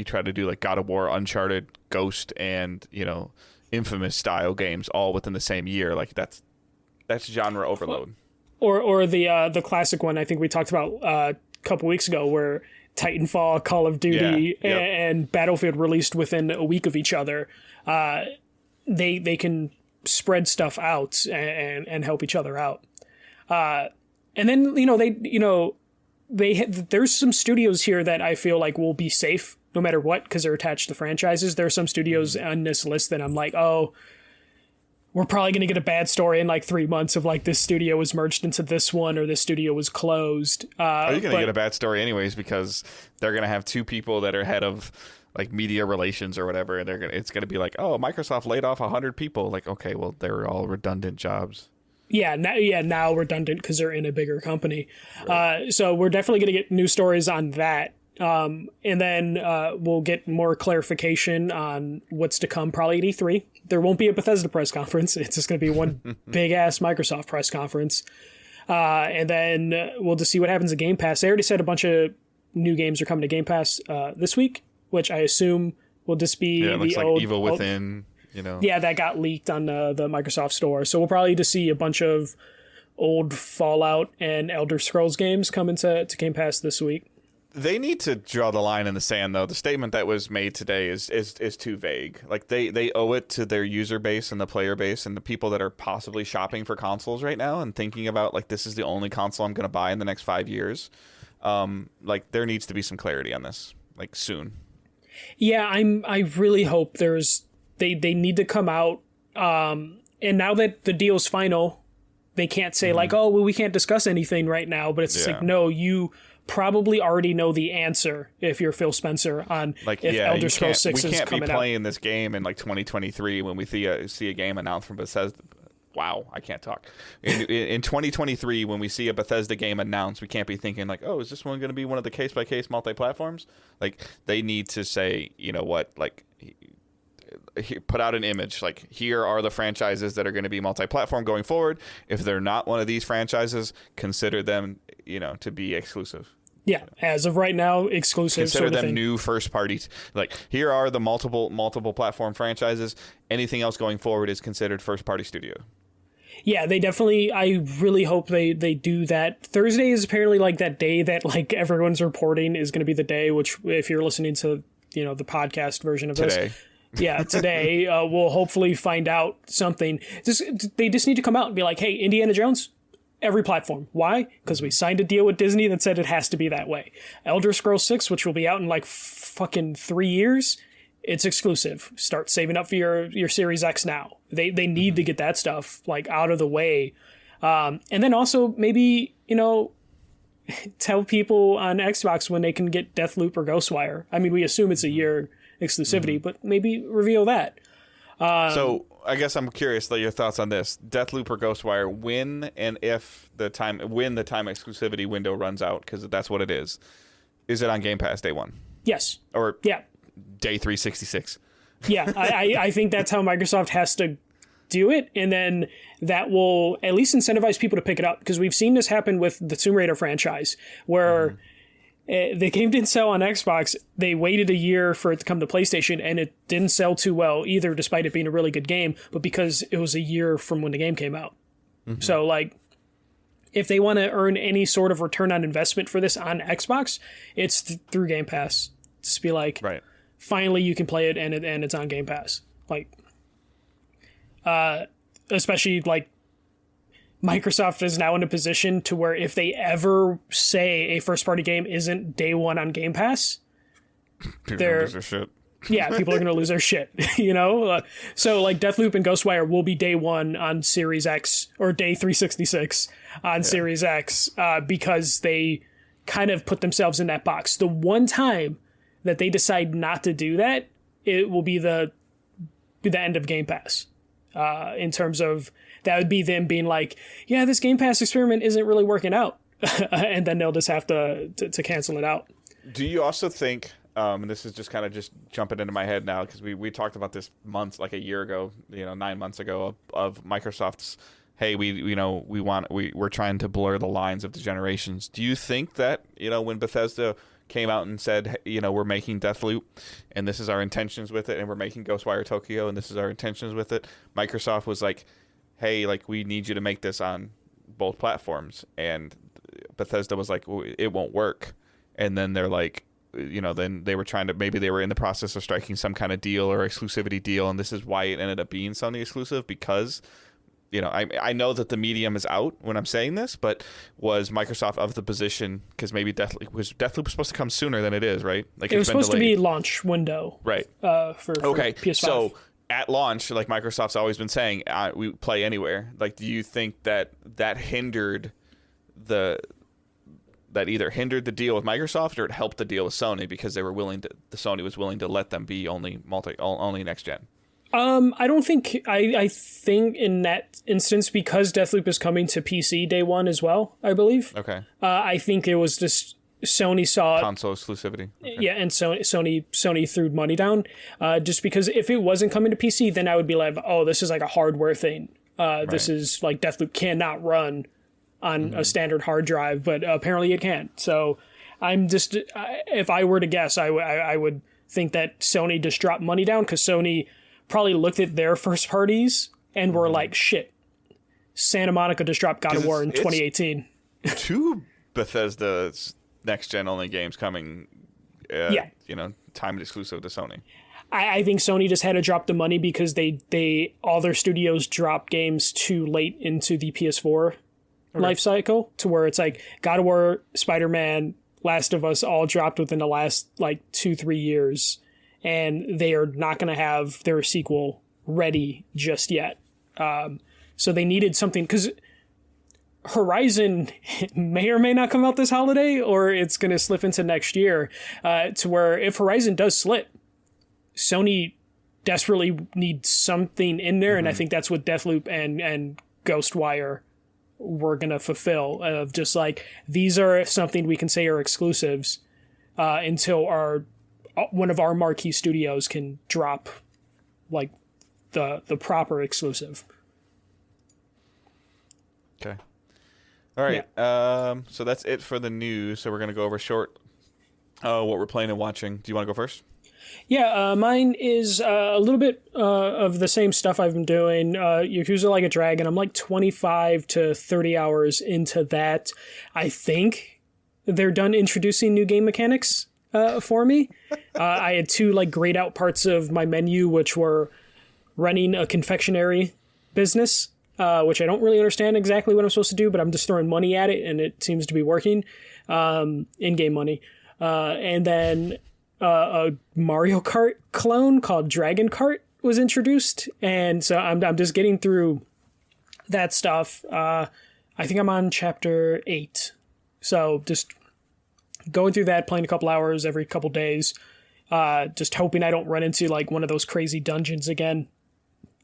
Speaker 1: try to do God of War, Uncharted, Ghost, and Infamous style games all within the same year. That's genre overload.
Speaker 2: Or the classic one I think we talked about a couple weeks ago where Titanfall, Call of Duty, and Battlefield released within a week of each other. They can spread stuff out and help each other out. And then there's some studios here that I feel like will be safe no matter what because they're attached to franchises. There are some studios on this list that I'm like, oh, we're probably going to get a bad story in 3 months of this studio was merged into this one or this studio was closed.
Speaker 1: Are you going to get a bad story anyways because they're going to have two people that are head of media relations or whatever, and it's going to be oh, Microsoft laid off 100 people. Okay, well, they're all redundant jobs. Now redundant because they're in a bigger company. Right. So we're definitely going to get new stories on that. And then we'll get more clarification on what's to come probably at E3. There won't be a Bethesda press conference. It's just going to be one big-ass Microsoft press conference. And then we'll just see what happens at Game Pass. They already said a bunch of new games are coming to Game Pass this week, which I assume will just be it looks
Speaker 2: the old...
Speaker 1: Evil Within,
Speaker 2: Yeah, that got leaked on the Microsoft Store. So we'll probably just see a bunch of old Fallout and Elder Scrolls games come into Game Pass this week.
Speaker 1: They need to draw the line in the sand, though. The statement that was made today is too vague. They owe it to their user base and the player base and the people that are possibly shopping for consoles right now and thinking about this is the only console I'm going to buy in the next 5 years. There needs to be some clarity on this, soon.
Speaker 2: Yeah, I really hope they need to come out. And now that the deal's final, they can't say oh, well, we can't discuss anything right now. But it's just no, you probably already know the answer if you're Phil Spencer on if Elder Scrolls 6 is coming out. We can't be playing
Speaker 1: this game in 2023 when we see a game announced from Bethesda. Wow, I can't talk. In 2023, when we see a Bethesda game announced, we can't be thinking oh, is this one going to be one of the case-by-case multi-platforms? They need to say, what, put out an image. Here are the franchises that are going to be multi-platform going forward. If they're not one of these franchises, consider them, to be exclusive.
Speaker 2: Yeah, as of right now, exclusive.
Speaker 1: Consider
Speaker 2: sort of
Speaker 1: them
Speaker 2: thing.
Speaker 1: new first parties. Here are the multiple platform franchises. Anything else going forward is considered first party studio.
Speaker 2: Yeah, they definitely. I really hope they do that. Thursday is apparently that day that everyone's reporting is going to be the day. Which, if you're listening to the podcast version of
Speaker 1: today.
Speaker 2: Today we'll hopefully find out something. They just need to come out and be hey, Indiana Jones. Every platform. Why? Because we signed a deal with Disney that said it has to be that way. Elder Scrolls 6, which will be out in fucking 3 years, it's exclusive. Start saving up for your Series X now. They need to get that stuff out of the way. And then also maybe, tell people on Xbox when they can get Deathloop or Ghostwire. I mean, we assume it's a year exclusivity, but maybe reveal that.
Speaker 1: So I guess I'm curious though your thoughts on this: Deathloop or Ghostwire, when and if the time exclusivity window runs out, because that's what it is. Is it on Game Pass day one?
Speaker 2: Yes.
Speaker 1: Or
Speaker 2: yeah,
Speaker 1: day 366?
Speaker 2: Yeah, I think that's how Microsoft has to do it, and then that will at least incentivize people to pick it up, because we've seen this happen with the Tomb Raider franchise, where the game didn't sell on Xbox. They waited a year for it to come to PlayStation, and it didn't sell too well either, despite it being a really good game, but because it was a year from when the game came out. So, like, if they want to earn any sort of return on investment for this on Xbox, it's through Game Pass. Just be like,
Speaker 1: right.
Speaker 2: Finally you can play it, and it's on Game Pass. Like, especially, like, Microsoft is now in a position to where if they ever say a first-party game isn't day one on Game Pass, they're lose their shit. Yeah, people are going to lose their shit, you know? So, like, Deathloop and Ghostwire will be day one on Series X, or day 366 on Series X, because they kind of put themselves in that box. The one time that they decide not to do that, it will be the end of Game Pass, in terms of... That would be them being like, yeah, this Game Pass experiment isn't really working out. And then they'll just have to cancel it out.
Speaker 1: Do you also think, and this is just kind of just jumping into my head now, because we talked about this a year ago, 9 months ago, of Microsoft's, hey, we're trying to blur the lines of the generations. Do you think that, when Bethesda came out and said, we're making Deathloop, and this is our intentions with it, and we're making Ghostwire Tokyo, and this is our intentions with it, Microsoft was like, hey, like, we need you to make this on both platforms, and Bethesda was like, well, it won't work. And then they're like, then they were maybe they were in the process of striking some kind of deal or exclusivity deal, and this is why it ended up being Sony exclusive, because, I know that the medium is out when I'm saying this, but was Microsoft of the position, because maybe Deathloop was supposed to come sooner than it is, right? Like,
Speaker 2: it was supposed to be launch window.
Speaker 1: Right.
Speaker 2: For PS5.
Speaker 1: So at launch, like Microsoft's always been saying, we play anywhere. Like, do you think that hindered that either hindered the deal with Microsoft, or it helped the deal with Sony, because they were Sony was willing to let them be only next gen?
Speaker 2: I don't think I think in that instance, because Deathloop is coming to PC day one as well, I believe.
Speaker 1: Okay.
Speaker 2: I think it was just Sony saw
Speaker 1: console exclusivity. Okay.
Speaker 2: Yeah, and Sony threw money down, just because if it wasn't coming to PC, then I would be like, oh, this is like a hardware thing. This is like Deathloop cannot run on a standard hard drive, but apparently it can. So I'm just, if I were to guess, I would think that Sony just dropped money down, because Sony probably looked at their first parties and were like, shit, Santa Monica just dropped God of War in 2018.
Speaker 1: Two Bethesda's next-gen only games coming, timed exclusive to Sony.
Speaker 2: I think Sony just had to drop the money because they all their studios dropped games too late into the PS4 life cycle, to where it's like God of War, Spider-Man, Last of Us all dropped within the last 2-3 years, and they are not going to have their sequel ready just yet. So they needed something, because Horizon may or may not come out this holiday, or it's going to slip into next year, to where if Horizon does slip, Sony desperately needs something in there, and I think that's what Deathloop and Ghostwire were going to fulfill, of just like, these are something we can say are exclusives until one of our marquee studios can drop like the proper exclusive.
Speaker 1: Okay. All right. Yeah. So that's it for the news. So we're going to go over short what we're playing and watching. Do you want to go first?
Speaker 2: Yeah, mine is a little bit of the same stuff I've been doing. Yakuza Like a Dragon. I'm like 25 to 30 hours into that. I think they're done introducing new game mechanics for me. I had two grayed out parts of my menu, which were running a confectionery business, which I don't really understand exactly what I'm supposed to do, but I'm just throwing money at it, and it seems to be working, in-game money. And then a Mario Kart clone called Dragon Kart was introduced, and so I'm just getting through that stuff. I think I'm on chapter 8, so just going through that, playing a couple hours every couple days, just hoping I don't run into one of those crazy dungeons again.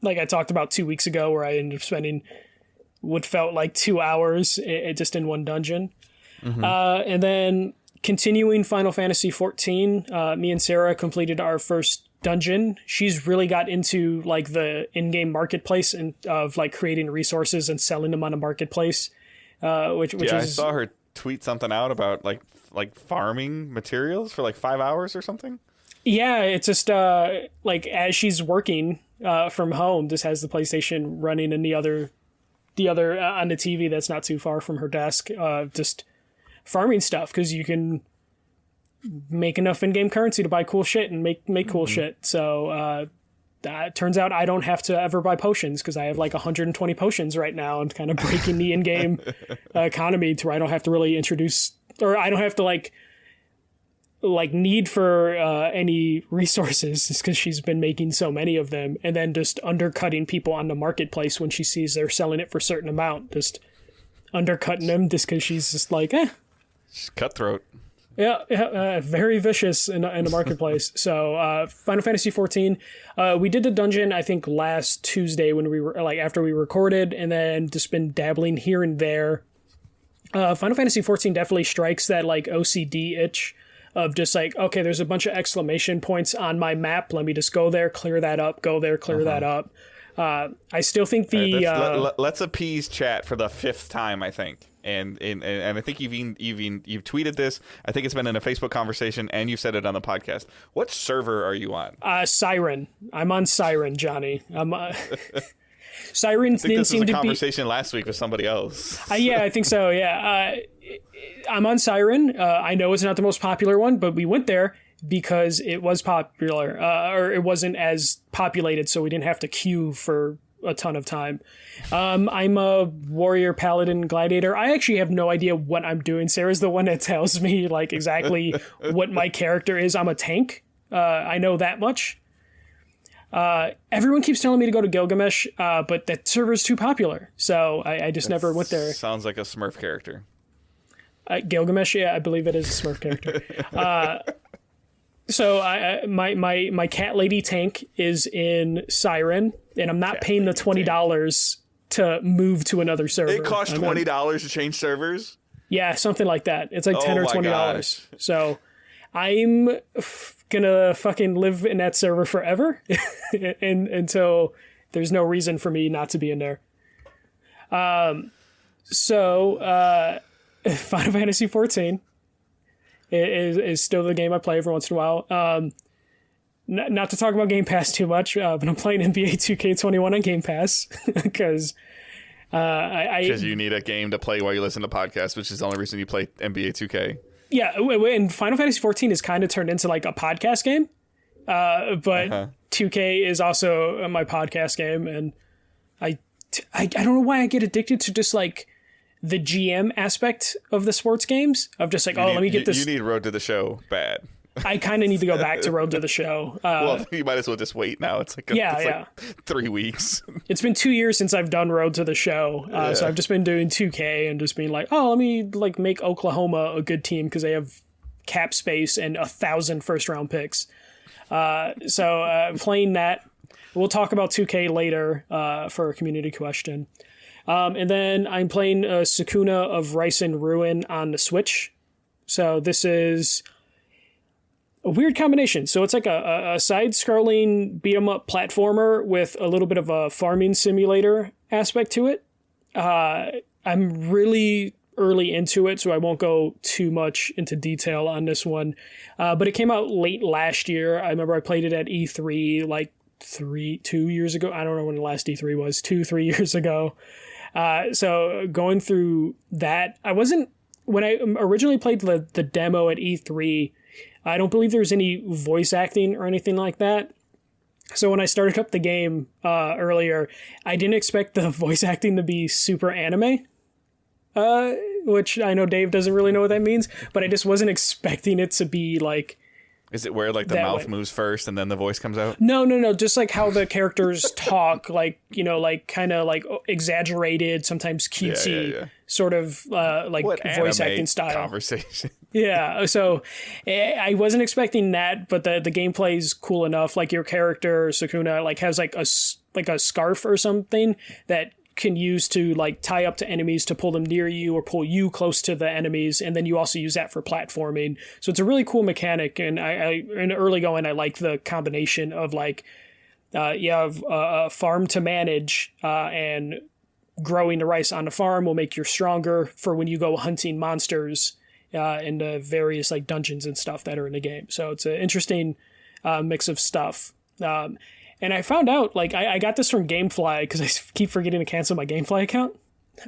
Speaker 2: like I talked about 2 weeks ago, where I ended up spending what felt like 2 hours just in one dungeon. And then continuing Final Fantasy 14, me and Sarah completed our first dungeon. She's really got into like the in-game marketplace and of like creating resources and selling them on a marketplace, which is...
Speaker 1: I saw her tweet something out about like farming materials for like 5 hours or something.
Speaker 2: Yeah, it's just like as she's working from home, just has the PlayStation running and the other on the TV that's not too far from her desk, just farming stuff, because you can make enough in-game currency to buy cool shit and make cool shit. So it turns out I don't have to ever buy potions, because I have like 120 potions right now, and kind of breaking the in-game economy to where I don't have to really introduce, or I don't have to like need for any resources, just because she's been making so many of them, and then just undercutting people on the marketplace when she sees they're selling it for a certain amount, just undercutting them just because she's just like,
Speaker 1: She's cutthroat.
Speaker 2: Yeah, very vicious in the marketplace. So Final Fantasy 14, we did the dungeon I think last Tuesday when we were like after we recorded, and then just been dabbling here and there. Final Fantasy 14 definitely strikes that like OCD itch of just like, okay, there's a bunch of exclamation points on my map. Let me just go there, clear that up, go there, clear that up. I still think
Speaker 1: let's appease chat for the 5th time, I think. And I think you've tweeted this. I think it's been in a Facebook conversation, and you've said it on the podcast. What server are you on?
Speaker 2: Siren. I'm on Siren, Johnny. I'm Siren
Speaker 1: I think
Speaker 2: didn't
Speaker 1: this
Speaker 2: seem
Speaker 1: was a
Speaker 2: to
Speaker 1: conversation last week with somebody else.
Speaker 2: Yeah, I think so. Yeah, I'm on Siren. I know it's not the most popular one, but we went there because it was popular, or it wasn't as populated, so we didn't have to queue for a ton of time. I'm a warrior, paladin, gladiator. I actually have no idea what I'm doing. Sarah's the one that tells me like exactly what my character is. I'm a tank. I know that much. Everyone keeps telling me to go to Gilgamesh, but that server's too popular, so I just never went there.
Speaker 1: Sounds like a Smurf character.
Speaker 2: Gilgamesh, yeah, I believe it is a Smurf character. So my cat lady tank is in Siren, and I'm not paying the $20 to move to another server.
Speaker 1: It costs $20 to change servers?
Speaker 2: Yeah, something like that. It's like $10 or $20. Gosh. So I'm gonna fucking live in that server forever and until there's no reason for me not to be in there. So Final Fantasy 14 is still the game I play every once in a while. Not to talk about Game Pass too much, but I'm playing NBA 2K21 on Game Pass because
Speaker 1: you need a game to play while you listen to podcasts, which is the only reason you play NBA 2K.
Speaker 2: Yeah, and Final Fantasy 14 is kind of turned into like a podcast game, but 2K is also my podcast game, and I don't know why I get addicted to just like the GM aspect of the sports games of just like, let me get this.
Speaker 1: You need Road to the Show bad.
Speaker 2: I kind of need to go back to Road to the Show.
Speaker 1: Well, you might as well just wait now. It's like like 3 weeks.
Speaker 2: It's been 2 years since I've done Road to the Show, so I've just been doing 2K and just being like, let me like make Oklahoma a good team because they have cap space and 1,000 first-round picks. So playing that. We'll talk about 2K later for a community question. And then I'm playing Sakuna of Rice and Ruin on the Switch. So this is a weird combination. So it's like a side-scrolling beat-em-up platformer with a little bit of a farming simulator aspect to it. I'm really early into it, so I won't go too much into detail on this one. But it came out late last year. I remember I played it at E3 like 2 years ago. I don't know when the last E3 was, 3 years ago. So going through that, when I originally played the demo at E3, I don't believe there was any voice acting or anything like that. So when I started up the game earlier, I didn't expect the voice acting to be super anime, which I know Dave doesn't really know what that means, but I just wasn't expecting it to be like...
Speaker 1: Is it where like the mouth moves first and then the voice comes out?
Speaker 2: No. Just like how the characters talk, like, like kind of like exaggerated, sometimes cutesy.
Speaker 1: Yeah.
Speaker 2: sort of like
Speaker 1: What
Speaker 2: voice
Speaker 1: anime
Speaker 2: acting style.
Speaker 1: conversation?
Speaker 2: Yeah, so I wasn't expecting that, but the gameplay is cool enough. Like your character Sukuna like has like a scarf or something that can use to like tie up to enemies to pull them near you or pull you close to the enemies, and then you also use that for platforming. So it's a really cool mechanic, and I in early going I like the combination of like you have a farm to manage and growing the rice on the farm will make you stronger for when you go hunting monsters in the various like dungeons and stuff that are in the game. So it's an interesting mix of stuff. And I found out, like, I got this from Gamefly because I keep forgetting to cancel my Gamefly account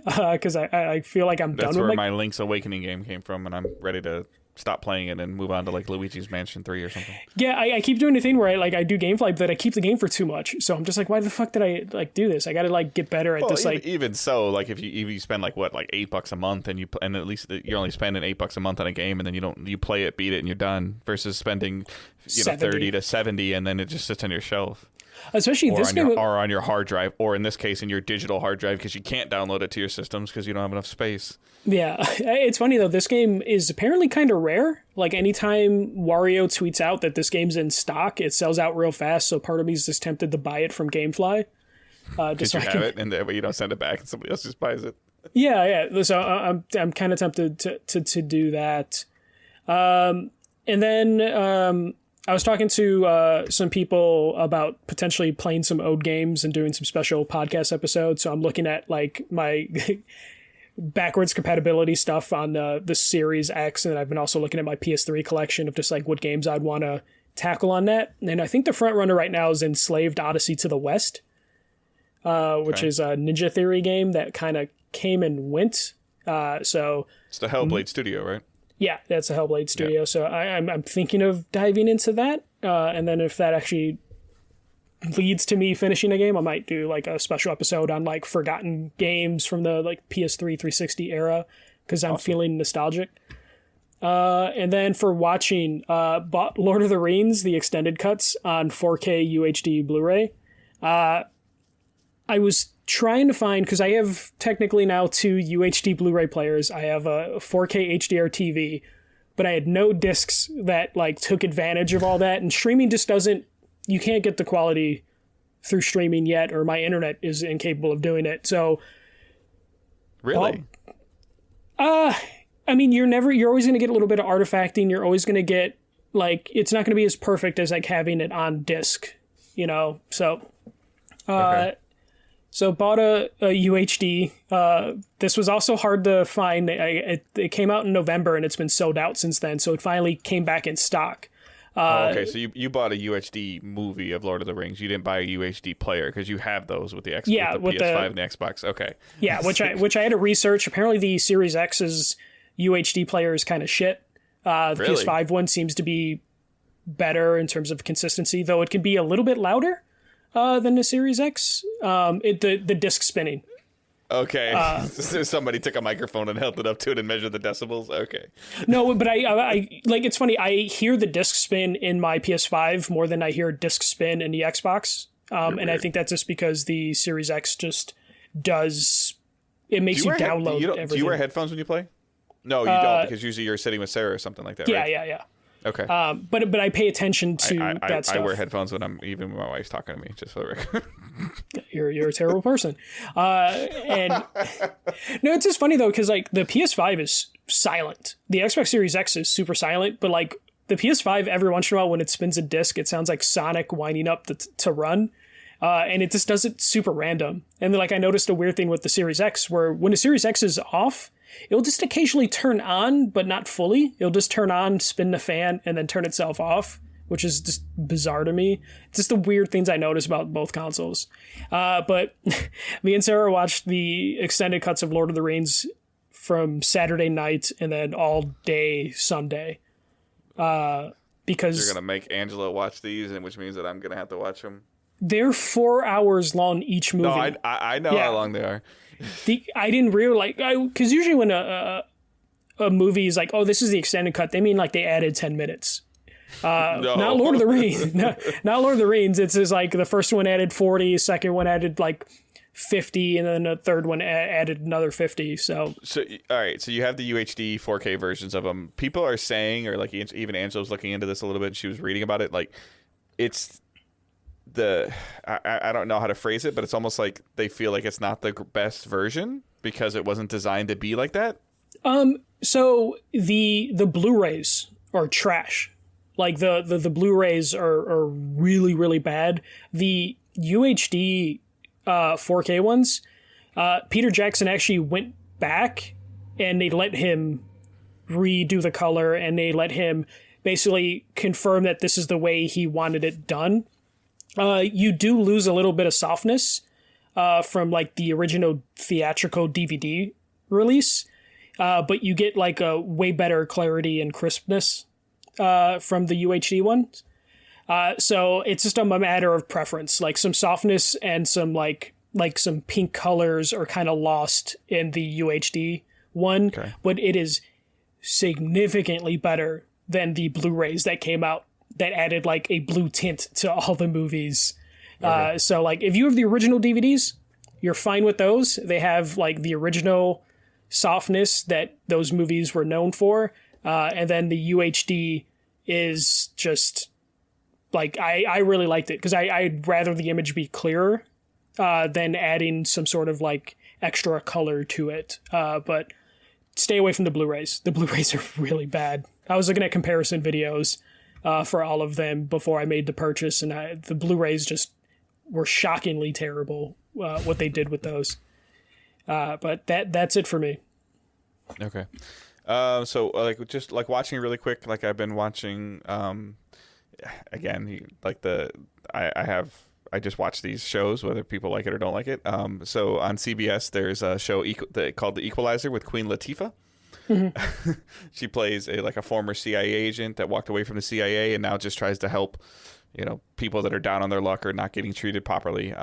Speaker 2: because I feel like I'm done with
Speaker 1: That's where my Link's Awakening game came from, and I'm ready to stop playing it and move on to, like, Luigi's Mansion 3 or something.
Speaker 2: Yeah, I keep doing the thing where I do Gamefly, but I keep the game for too much. So I'm just like, why the fuck did I, like, do this? I gotta, like, get better at this, like...
Speaker 1: Even so, like, if you spend, like, what, like, $8 a month, and at least you're only spending $8 a month on a game, and then you play it, beat it, and you're done, versus spending, 30 to 70, and then it just sits on your shelf.
Speaker 2: Especially this game,
Speaker 1: or on your hard drive, or in this case, in your digital hard drive, because you can't download it to your systems because you don't have enough space.
Speaker 2: Yeah, it's funny though. This game is apparently kind of rare. Like anytime Wario tweets out that this game's in stock, it sells out real fast. So part of me is just tempted to buy it from GameFly.
Speaker 1: Just so you have it, and but you don't send it back, and somebody else just buys it.
Speaker 2: Yeah. So I'm kind of tempted to do that. And then I was talking to some people about potentially playing some old games and doing some special podcast episodes. So I'm looking at like my backwards compatibility stuff on the Series X, and I've been also looking at my PS3 collection of just like what games I'd want to tackle on that. And I think the front runner right now is Enslaved Odyssey to the West, which is a Ninja Theory game that kind of came and went. So
Speaker 1: it's the Hellblade studio, right?
Speaker 2: Yeah, that's a Hellblade studio. Yeah. So I'm thinking of diving into that. And then if that actually leads to me finishing a game, I might do like a special episode on like forgotten games from the like PS3 360 era, because I'm feeling nostalgic. And then for watching, bought Lord of the Rings, the extended cuts on 4K UHD Blu-ray. I was trying to find, because I have technically now 2 UHD Blu-ray players. I have a 4K HDR TV, but I had no discs that like took advantage of all that. And streaming just doesn't, you can't get the quality through streaming yet, or my internet is incapable of doing it. So
Speaker 1: really,
Speaker 2: I mean, you're always going to get a little bit of artifacting. You're always going to get like, it's not going to be as perfect as like having it on disc, so, okay. So bought a UHD. This was also hard to find. It came out in November and it's been sold out since then. So it finally came back in stock.
Speaker 1: Okay, so you bought a UHD movie of Lord of the Rings. You didn't buy a UHD player because you have those with the Xbox,
Speaker 2: yeah,
Speaker 1: with the PS5 and the Xbox. Okay.
Speaker 2: Yeah, which I had to research. Apparently the Series X's UHD player is kind of shit. The
Speaker 1: really?
Speaker 2: PS5 one seems to be better in terms of consistency, though it can be a little bit louder than the Series X. The disc spinning.
Speaker 1: Okay. Somebody took a microphone and held it up to it and measured the decibels. Okay.
Speaker 2: No, but I like, it's funny. I hear the disc spin in my PS5 more than I hear disc spin in the Xbox. And I think that's just because the Series X just does, it makes you download everything.
Speaker 1: Do you wear headphones when you play? No, you don't, because usually you're sitting with Sarah or something like that,
Speaker 2: yeah,
Speaker 1: right?
Speaker 2: Yeah.
Speaker 1: Okay.
Speaker 2: But I pay attention to that stuff.
Speaker 1: I wear headphones when even when my wife's talking to me, just for the record.
Speaker 2: You're a terrible person. And no, it's just funny though, because like the PS5 is silent. The Xbox Series X is super silent, but like the PS5, every once in a while when it spins a disc, it sounds like Sonic winding up to run. And it just does it super random. And then like I noticed a weird thing with the Series X, where when the Series X is off, it'll just occasionally turn on, but not fully. It'll just turn on, spin the fan, and then turn itself off, which is just bizarre to me. It's just the weird things I notice about both consoles. But me and Sarah watched the extended cuts of Lord of the Rings from Saturday night and then all day Sunday. Because
Speaker 1: you're going to make Angela watch these, and which means that I'm going to have to watch them.
Speaker 2: They're 4 hours long each movie.
Speaker 1: No, I know how long they are.
Speaker 2: I didn't realize, because usually when a movie is like, oh, this is the extended cut, they mean like they added 10 minutes. No. Not Lord of the Rings. Not Lord of the Rings. It's just like the first one added 40, second one added like 50, and then a third one added another 50. So
Speaker 1: all right, so you have the UHD 4K versions of them. People are saying, or like even Angela was looking into this a little bit, and she was reading about it, like it's I don't know how to phrase it, but it's almost like they feel like it's not the best version because it wasn't designed to be like that.
Speaker 2: So the Blu-rays are trash. Like the Blu-rays are really, really bad. The UHD 4K ones, Peter Jackson actually went back and they let him redo the color, and they let him basically confirm that this is the way he wanted it done. You do lose a little bit of softness from like the original theatrical DVD release, but you get like a way better clarity and crispness from the UHD ones. So it's just a matter of preference. Like some softness and some like some pink colors are kind of lost in the UHD one, but it is significantly better than the Blu-rays that came out that added like a blue tint to all the movies. So like if you have the original DVDs, you're fine with those. They have like the original softness that those movies were known for. And then the UHD is just like, I really liked it because I'd rather the image be clearer than adding some sort of like extra color to it. But stay away from the Blu-rays. The Blu-rays are really bad. I was looking at comparison videos for all of them before I made the purchase, and the Blu-rays just were shockingly terrible, what they did with those. But that's it for me.
Speaker 1: Okay. So like just like watching really quick, like I've been watching again, I just watch these shows whether people like it or don't like it. So on CBS there's a show called The Equalizer with Queen Latifah. Mm-hmm. She plays a former CIA agent that walked away from the CIA and now just tries to help, people that are down on their luck or not getting treated properly.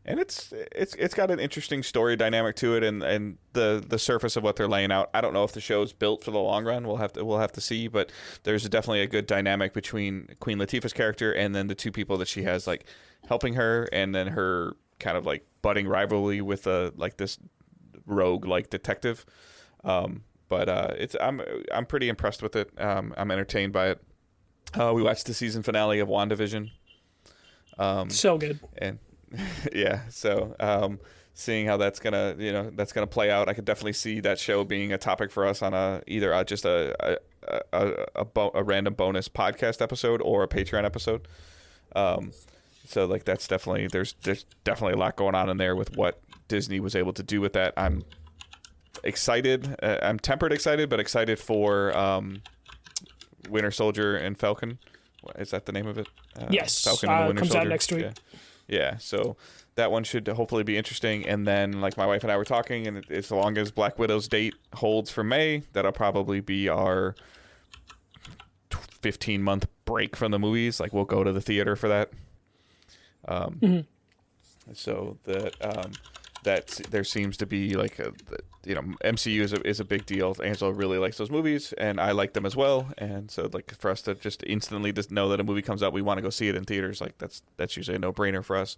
Speaker 1: And it's got an interesting story dynamic to it, and the surface of what they're laying out. I don't know if the show's built for the long run. We'll have to see, but there's definitely a good dynamic between Queen Latifah's character and then the two people that she has like helping her, and then her kind of like budding rivalry with this rogue like detective. But I'm pretty impressed with it. I'm entertained by it. We watched the season finale of WandaVision.
Speaker 2: So good.
Speaker 1: And yeah, so seeing how that's gonna play out, I could definitely see that show being a topic for us on either just a random bonus podcast episode or a Patreon episode. So like that's definitely there's definitely a lot going on in there with what Disney was able to do with that. I'm excited. I'm tempered excited, but excited for Winter Soldier and Falcon. Is that the name of it?
Speaker 2: Yes,
Speaker 1: Falcon and the Winter
Speaker 2: comes
Speaker 1: Soldier.
Speaker 2: out next week.
Speaker 1: Yeah, so that one should hopefully be interesting. And then, like my wife and I were talking, and as long as Black Widow's date holds for May, that'll probably be our 15-month break from the movies. Like we'll go to the theater for that. So that there seems to be like MCU is a big deal. Angela really likes those movies, and I like them as well. And so like for us to just instantly just know that a movie comes out, we want to go see it in theaters. Like that's usually a no-brainer for us.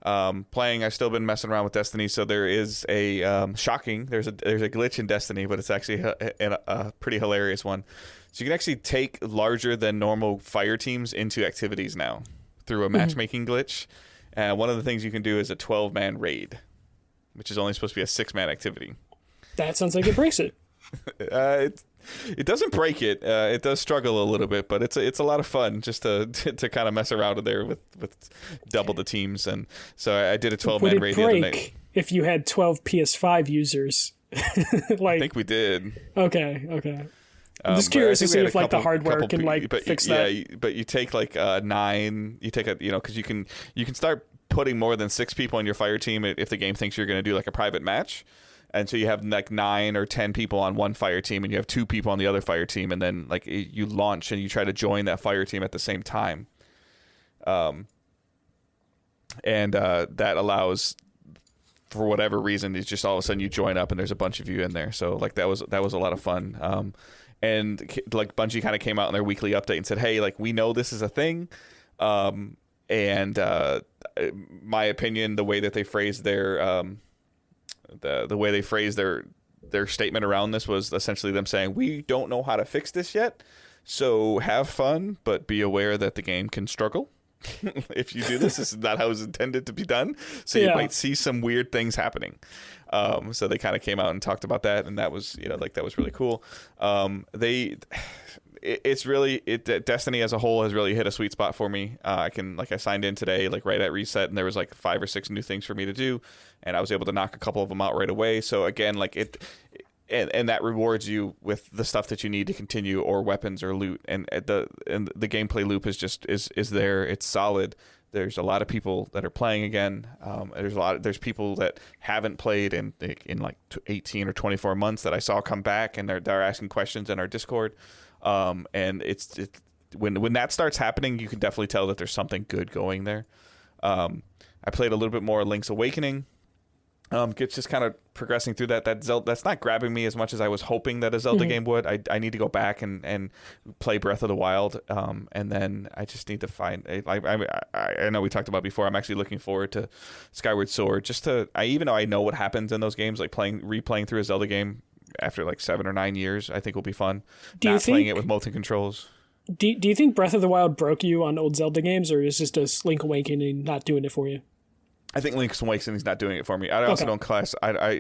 Speaker 1: I've still been messing around with Destiny, so there is a there's a glitch in Destiny, but it's actually a pretty hilarious one. So you can actually take larger than normal fire teams into activities now through a matchmaking glitch. One of the things you can do is a 12-man raid, which is only supposed to be a 6-man activity.
Speaker 2: That sounds like it breaks it.
Speaker 1: It doesn't break it. It does struggle a little bit, but it's a lot of fun just to kind of mess around in there with double the teams. And so I did a 12-man raid the other night.
Speaker 2: If you had 12 PS5 users,
Speaker 1: I think we did.
Speaker 2: Okay. I'm just curious to see if like the hardware can fix that.
Speaker 1: Yeah, but you take like 9. You take because you can start putting more than 6 people on your fire team if the game thinks you're going to do like a private match. And so you have like 9 or 10 people on one fire team, and you have 2 people on the other fire team, and then like you launch and you try to join that fire team at the same time. And that allows, for whatever reason, it's just all of a sudden you join up and there's a bunch of you in there. So like that was a lot of fun. And like Bungie kind of came out in their weekly update and said, hey, like we know this is a thing. And my opinion, the way that they phrased the way they phrased their statement around this was essentially them saying, we don't know how to fix this yet, so have fun, but be aware that the game can struggle. If you do this, this is not how it's intended to be done. So you might see some weird things happening. So they kind of came out and talked about that, and that was, that was really cool. Destiny as a whole has really hit a sweet spot for me. I signed in today, right at reset, and there was 5 or 6 new things for me to do, and I was able to knock a couple of them out right away. So again, and that rewards you with the stuff that you need to continue, or weapons or loot, and the gameplay loop is there. It's solid. There's a lot of people that are playing again. There's people that haven't played in 18 or 24 months that I saw come back, and they're asking questions in our Discord. And when that starts happening, you can definitely tell that there's something good going there. I played a little bit more Link's Awakening. Just kind of progressing through that. That's not grabbing me as much as I was hoping that a Zelda game would. I need to go back and play Breath of the Wild, and then I just need to find. I know we talked about before. I'm actually looking forward to Skyward Sword. Even though I know what happens in those games, replaying through a Zelda game after 7 or 9 years, I think will be fun. Playing it with motion controls.
Speaker 2: Do you think Breath of the Wild broke you on old Zelda games, or is just a Link Awakening not doing it for you?
Speaker 1: I think Link's Awakening's not doing it for me. I also don't class.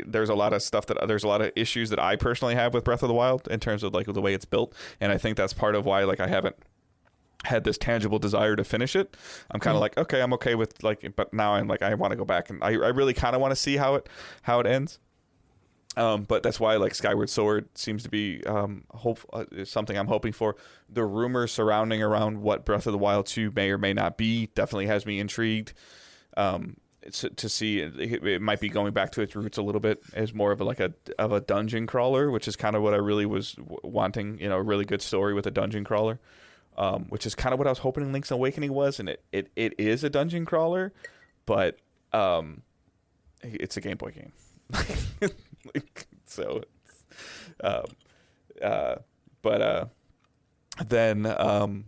Speaker 1: There's a lot of stuff there's a lot of issues that I personally have with Breath of the Wild in terms of the way it's built, and I think that's part of why I haven't had this tangible desire to finish it. I'm kind of okay, I'm okay with but now I'm I want to go back, and I really kind of want to see how it ends. But that's why Skyward Sword seems to be something I'm hoping for. The rumors surrounding around what Breath of the Wild 2 may or may not be definitely has me intrigued. To see it might be going back to its roots a little bit as more of a dungeon crawler, which is kind of what I really was wanting. A really good story with a dungeon crawler, which is kind of what I was hoping Link's Awakening was, and it is a dungeon crawler, but it's a Game Boy game. So, then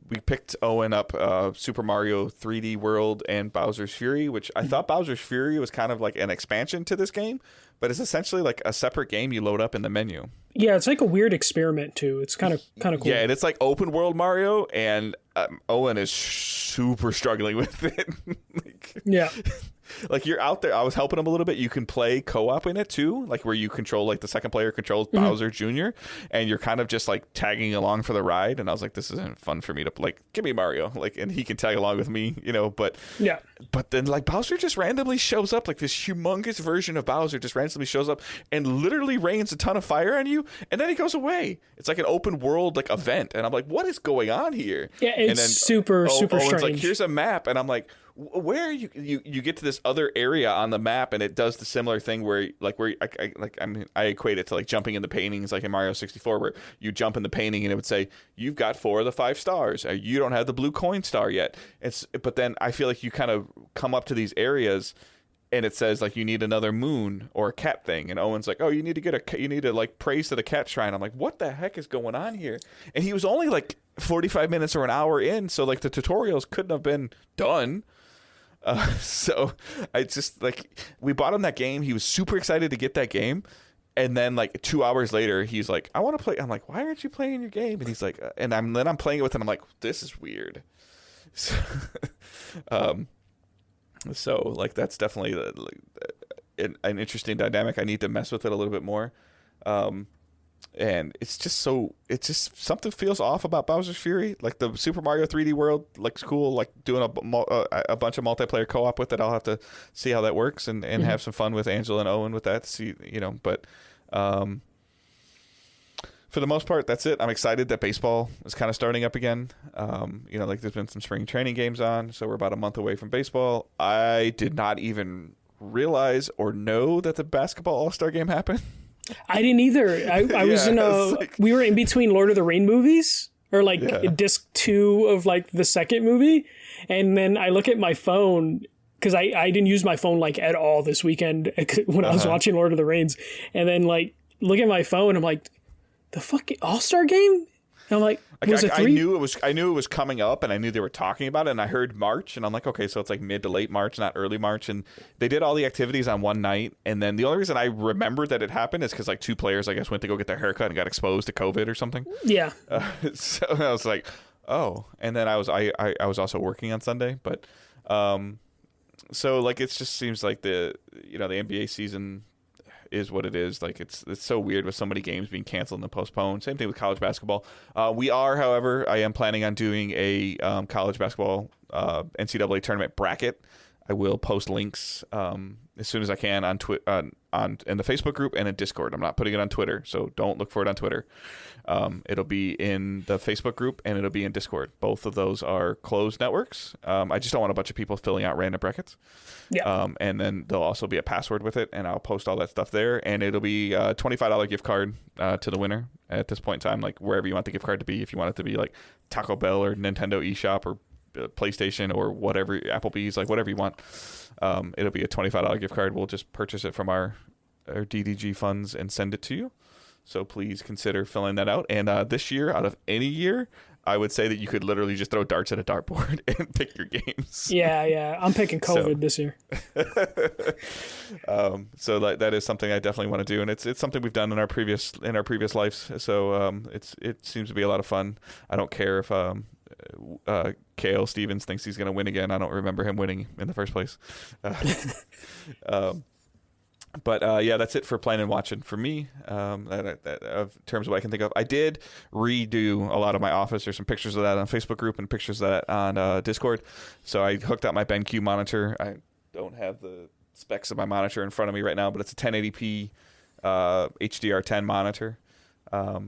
Speaker 1: we picked Owen up Super Mario 3D World and Bowser's Fury, which I thought Bowser's Fury was kind of an expansion to this game, but it's essentially a separate game you load up in the menu.
Speaker 2: Yeah, it's a weird experiment too. It's kind of cool.
Speaker 1: Yeah, and it's open world Mario, and Owen is super struggling with it.
Speaker 2: Yeah.
Speaker 1: You're out there. I was helping him a little bit. You can play co-op in it too, where you control the second player controls Bowser Jr. and you're kind of just tagging along for the ride. And I was this isn't fun for me to give me Mario, and he can tag along with me, But yeah. But then Bowser just randomly shows up, this humongous version of Bowser just randomly shows up and literally rains a ton of fire on you, and then he goes away. It's an open world event, and I'm what is going on here?
Speaker 2: Yeah, it's
Speaker 1: and then,
Speaker 2: super strange.
Speaker 1: Here's a map, and I'm where you get to this other area on the map, and it does the similar thing where I equate it to jumping in the paintings in Mario 64, where you jump in the painting and it would say you've got 4 of the 5 stars, you don't have the blue coin star yet. But then I feel you kind of come up to these areas and it says you need another moon or a cat thing, and Owen's oh, you need to praise to the cat shrine. I'm what the heck is going on here? And he was only 45 minutes or an hour in, so the tutorials couldn't have been done. So I just we bought him that game. He was super excited to get that game, and then 2 hours later he's I want to play. I'm why aren't you playing your game? And he's and I'm playing it with him. I'm this is weird. So, that's definitely an interesting dynamic. I need to mess with it a little bit more. And it's just something feels off about Bowser's Fury. The Super Mario 3D World looks cool. Doing a bunch of multiplayer co-op with it. I'll have to see how that works and have some fun with Angela and Owen with that. See, but for the most part, that's it. I'm excited that baseball is kind of starting up again. There's been some spring training games on, so we're about a month away from baseball. I did not even realize or know that the basketball All-Star game happened.
Speaker 2: I didn't either. I was we were in between Lord of the Rings movies, or disc 2 of the second movie, and then I look at my phone because I didn't use my phone at all this weekend when I was watching Lord of the Rings, and then look at my phone, I'm the fucking All-Star game? And I'm like was it
Speaker 1: I
Speaker 2: 3?
Speaker 1: knew it was coming up, and I knew they were talking about it, and I heard March, and I'm like, okay, so it's like mid to late March, not early March, and they did all the activities on one night, and then the only reason I remembered that it happened is because like 2 players, I guess, went to go get their haircut and got exposed to COVID or something.
Speaker 2: Yeah.
Speaker 1: So I was like, oh, and then I was also working on Sunday, but so like it just seems like the NBA season is what it is. Like it's so weird with so many games being canceled and postponed. Same thing with college basketball. We are, however, I am planning on doing a college basketball NCAA tournament bracket. I will post links as soon as I can on in the Facebook group and in Discord. I'm not putting it on Twitter, so don't look for it on Twitter. It'll be in the Facebook group and it'll be in Discord. Both of those are closed networks. I just don't want a bunch of people filling out random brackets.
Speaker 2: Yeah.
Speaker 1: And then there'll also be a password with it, and I'll post all that stuff there. And it'll be a $25 gift card to the winner at this point in time, like wherever you want the gift card to be. If you want it to be like Taco Bell or Nintendo eShop or PlayStation or whatever, Applebee's, like whatever you want, it'll be a $25 gift card. We'll just purchase it from our DDG funds and send it to you. So please consider filling that out. And this year, out of any year, I would say that you could literally just throw darts at a dartboard and pick your games.
Speaker 2: Yeah. I'm picking COVID this year.
Speaker 1: So that is something I definitely want to do, and it's something we've done in our previous lives. So it seems to be a lot of fun. I don't care if K.L. Stevens thinks he's going to win again. I don't remember him winning in the first place. But yeah, that's it for playing and watching for me. Of terms of what I can think of, I did redo a lot of my office. There's some pictures of that on Facebook group and pictures of that on Discord. So I hooked up my BenQ monitor. I don't have the specs of my monitor in front of me right now, but it's a 1080p HDR10 monitor.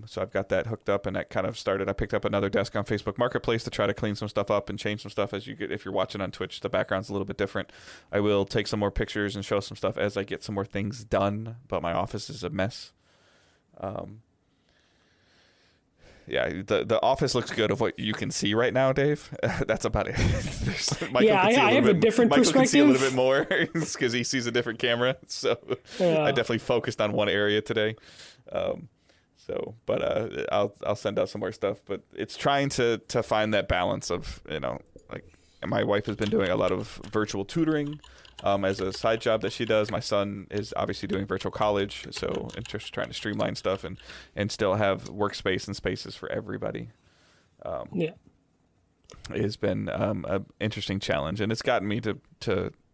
Speaker 1: So I've got that hooked up, and that kind of started. I picked up another desk on Facebook Marketplace to try to clean some stuff up and change some stuff. As you get, if you're watching on Twitch, the background's a little bit different. I will take some more pictures and show some stuff as I get some more things done. But my office is a mess. Yeah, the office looks good of what you can see right now, Dave. That's about it.
Speaker 2: I have a different
Speaker 1: Michael
Speaker 2: perspective.
Speaker 1: Can see a little bit more because he sees a different camera. So I definitely focused on one area today. But I'll send out some more stuff. But it's trying to find that balance of, like, my wife has been doing a lot of virtual tutoring as a side job that she does. My son is obviously doing virtual college, so and just trying to streamline stuff and still have workspace and spaces for everybody. It has been an interesting challenge, and it's gotten me to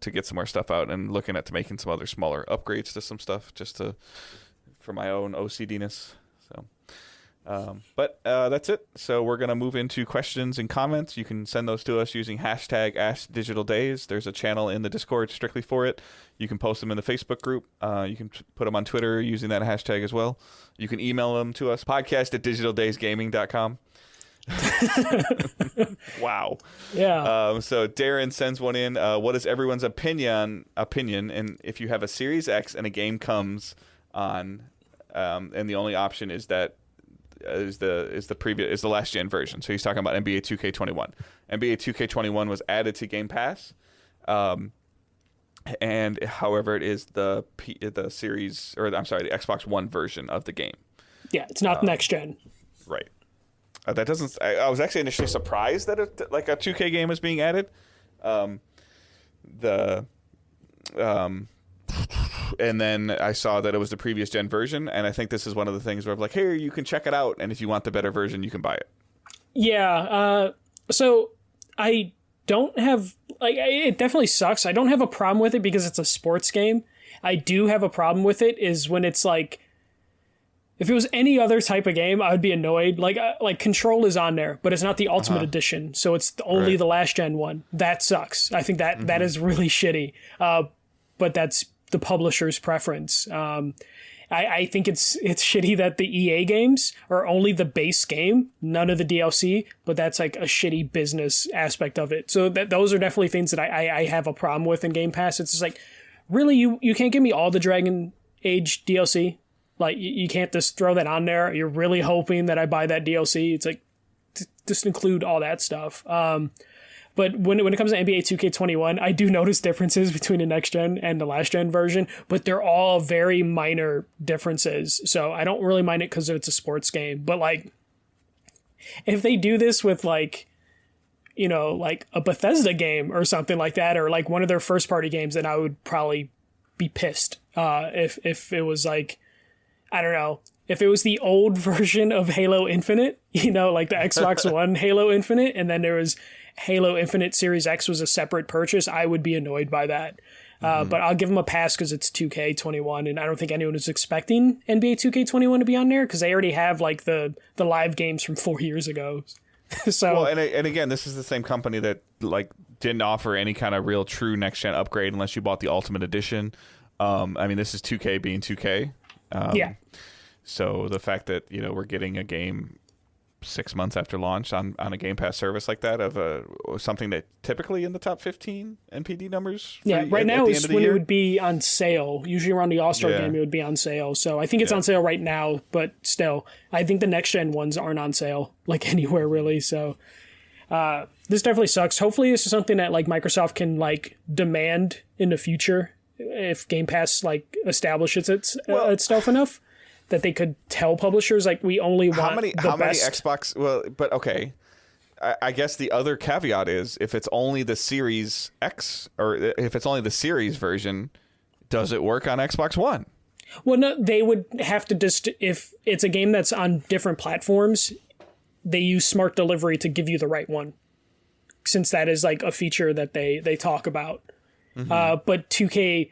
Speaker 1: get some more stuff out and looking at making some other smaller upgrades to some stuff for my own OCD-ness. But that's it. So we're going to move into questions and comments. You can send those to us using hashtag AskDigitalDays. There's a channel in the Discord strictly for it. You can post them in the Facebook group. You can put them on Twitter using that hashtag as well. You can email them to us, podcast@digitaldaysgaming.com. Wow.
Speaker 2: Yeah.
Speaker 1: So Darren sends one in. What is everyone's opinion? And if you have a Series X and a game comes on, and the only option is that is the last gen version. So he's talking about NBA 2K21. NBA 2K21 was added to Game Pass, and however it is the series, or I'm sorry, the Xbox One version of the game.
Speaker 2: Yeah, it's not next gen.
Speaker 1: Right. That doesn't. I was actually initially surprised that a 2K game was being added. And then I saw that it was the previous gen version, and I think this is one of the things where I'm like, hey, you can check it out, and if you want the better version, you can buy it.
Speaker 2: Yeah, so I don't have, it definitely sucks. I don't have a problem with it because it's a sports game. I do have a problem with it is when it's like, if it was any other type of game, I would be annoyed. Like Control is on there, but it's not the Ultimate Edition, so it's only the last gen one. That sucks. I think that is really shitty. But that's the publisher's preference. I think it's shitty that the EA games are only the base game, none of the DLC, but that's like a shitty business aspect of it. So those are definitely things that I have a problem with in Game Pass. It's just like, really, you can't give me all the Dragon Age DLC? Like, you can't just throw that on there? You're really hoping that I buy that DLC? It's like, just include all that stuff. But when it comes to NBA 2K21, I do notice differences between the next gen and the last gen version, but they're all very minor differences. So I don't really mind it because it's a sports game. But like, if they do this with like, you know, like a Bethesda game or something like that, or like one of their first party games, then I would probably be pissed. If it was like, I don't know, if it was the old version of Halo Infinite, you know, like the Xbox One Halo Infinite, and then there was Halo Infinite Series X was a separate purchase, I would be annoyed by that. But I'll give them a pass because it's 2K21, and I don't think anyone was expecting NBA 2K21 to be on there because they already have like the live games from 4 years ago. So,
Speaker 1: well, and again, this is the same company that like didn't offer any kind of real true next gen upgrade unless you bought the Ultimate Edition. I mean, this is 2K being 2K.
Speaker 2: Yeah.
Speaker 1: So the fact that, you know, we're getting a game 6 months after launch on a Game Pass service like that of something that typically in the top 15 NPD numbers.
Speaker 2: Yeah, right now is when it would be on sale. Usually around the All-Star game, it would be on sale. So I think it's on sale right now, but still, I think the next-gen ones aren't on sale, like, anywhere, really. So this definitely sucks. Hopefully this is something that, like, Microsoft can, like, demand in the future if Game Pass, like, establishes itself enough that they could tell publishers, like, we only want
Speaker 1: how many
Speaker 2: best.
Speaker 1: Xbox? Well, but okay. I guess the other caveat is if it's only the Series X or if it's only the Series version, does it work on Xbox One?
Speaker 2: Well, no, they would have to just, if it's a game that's on different platforms, they use smart delivery to give you the right one, since that is like a feature that they talk about. But 2K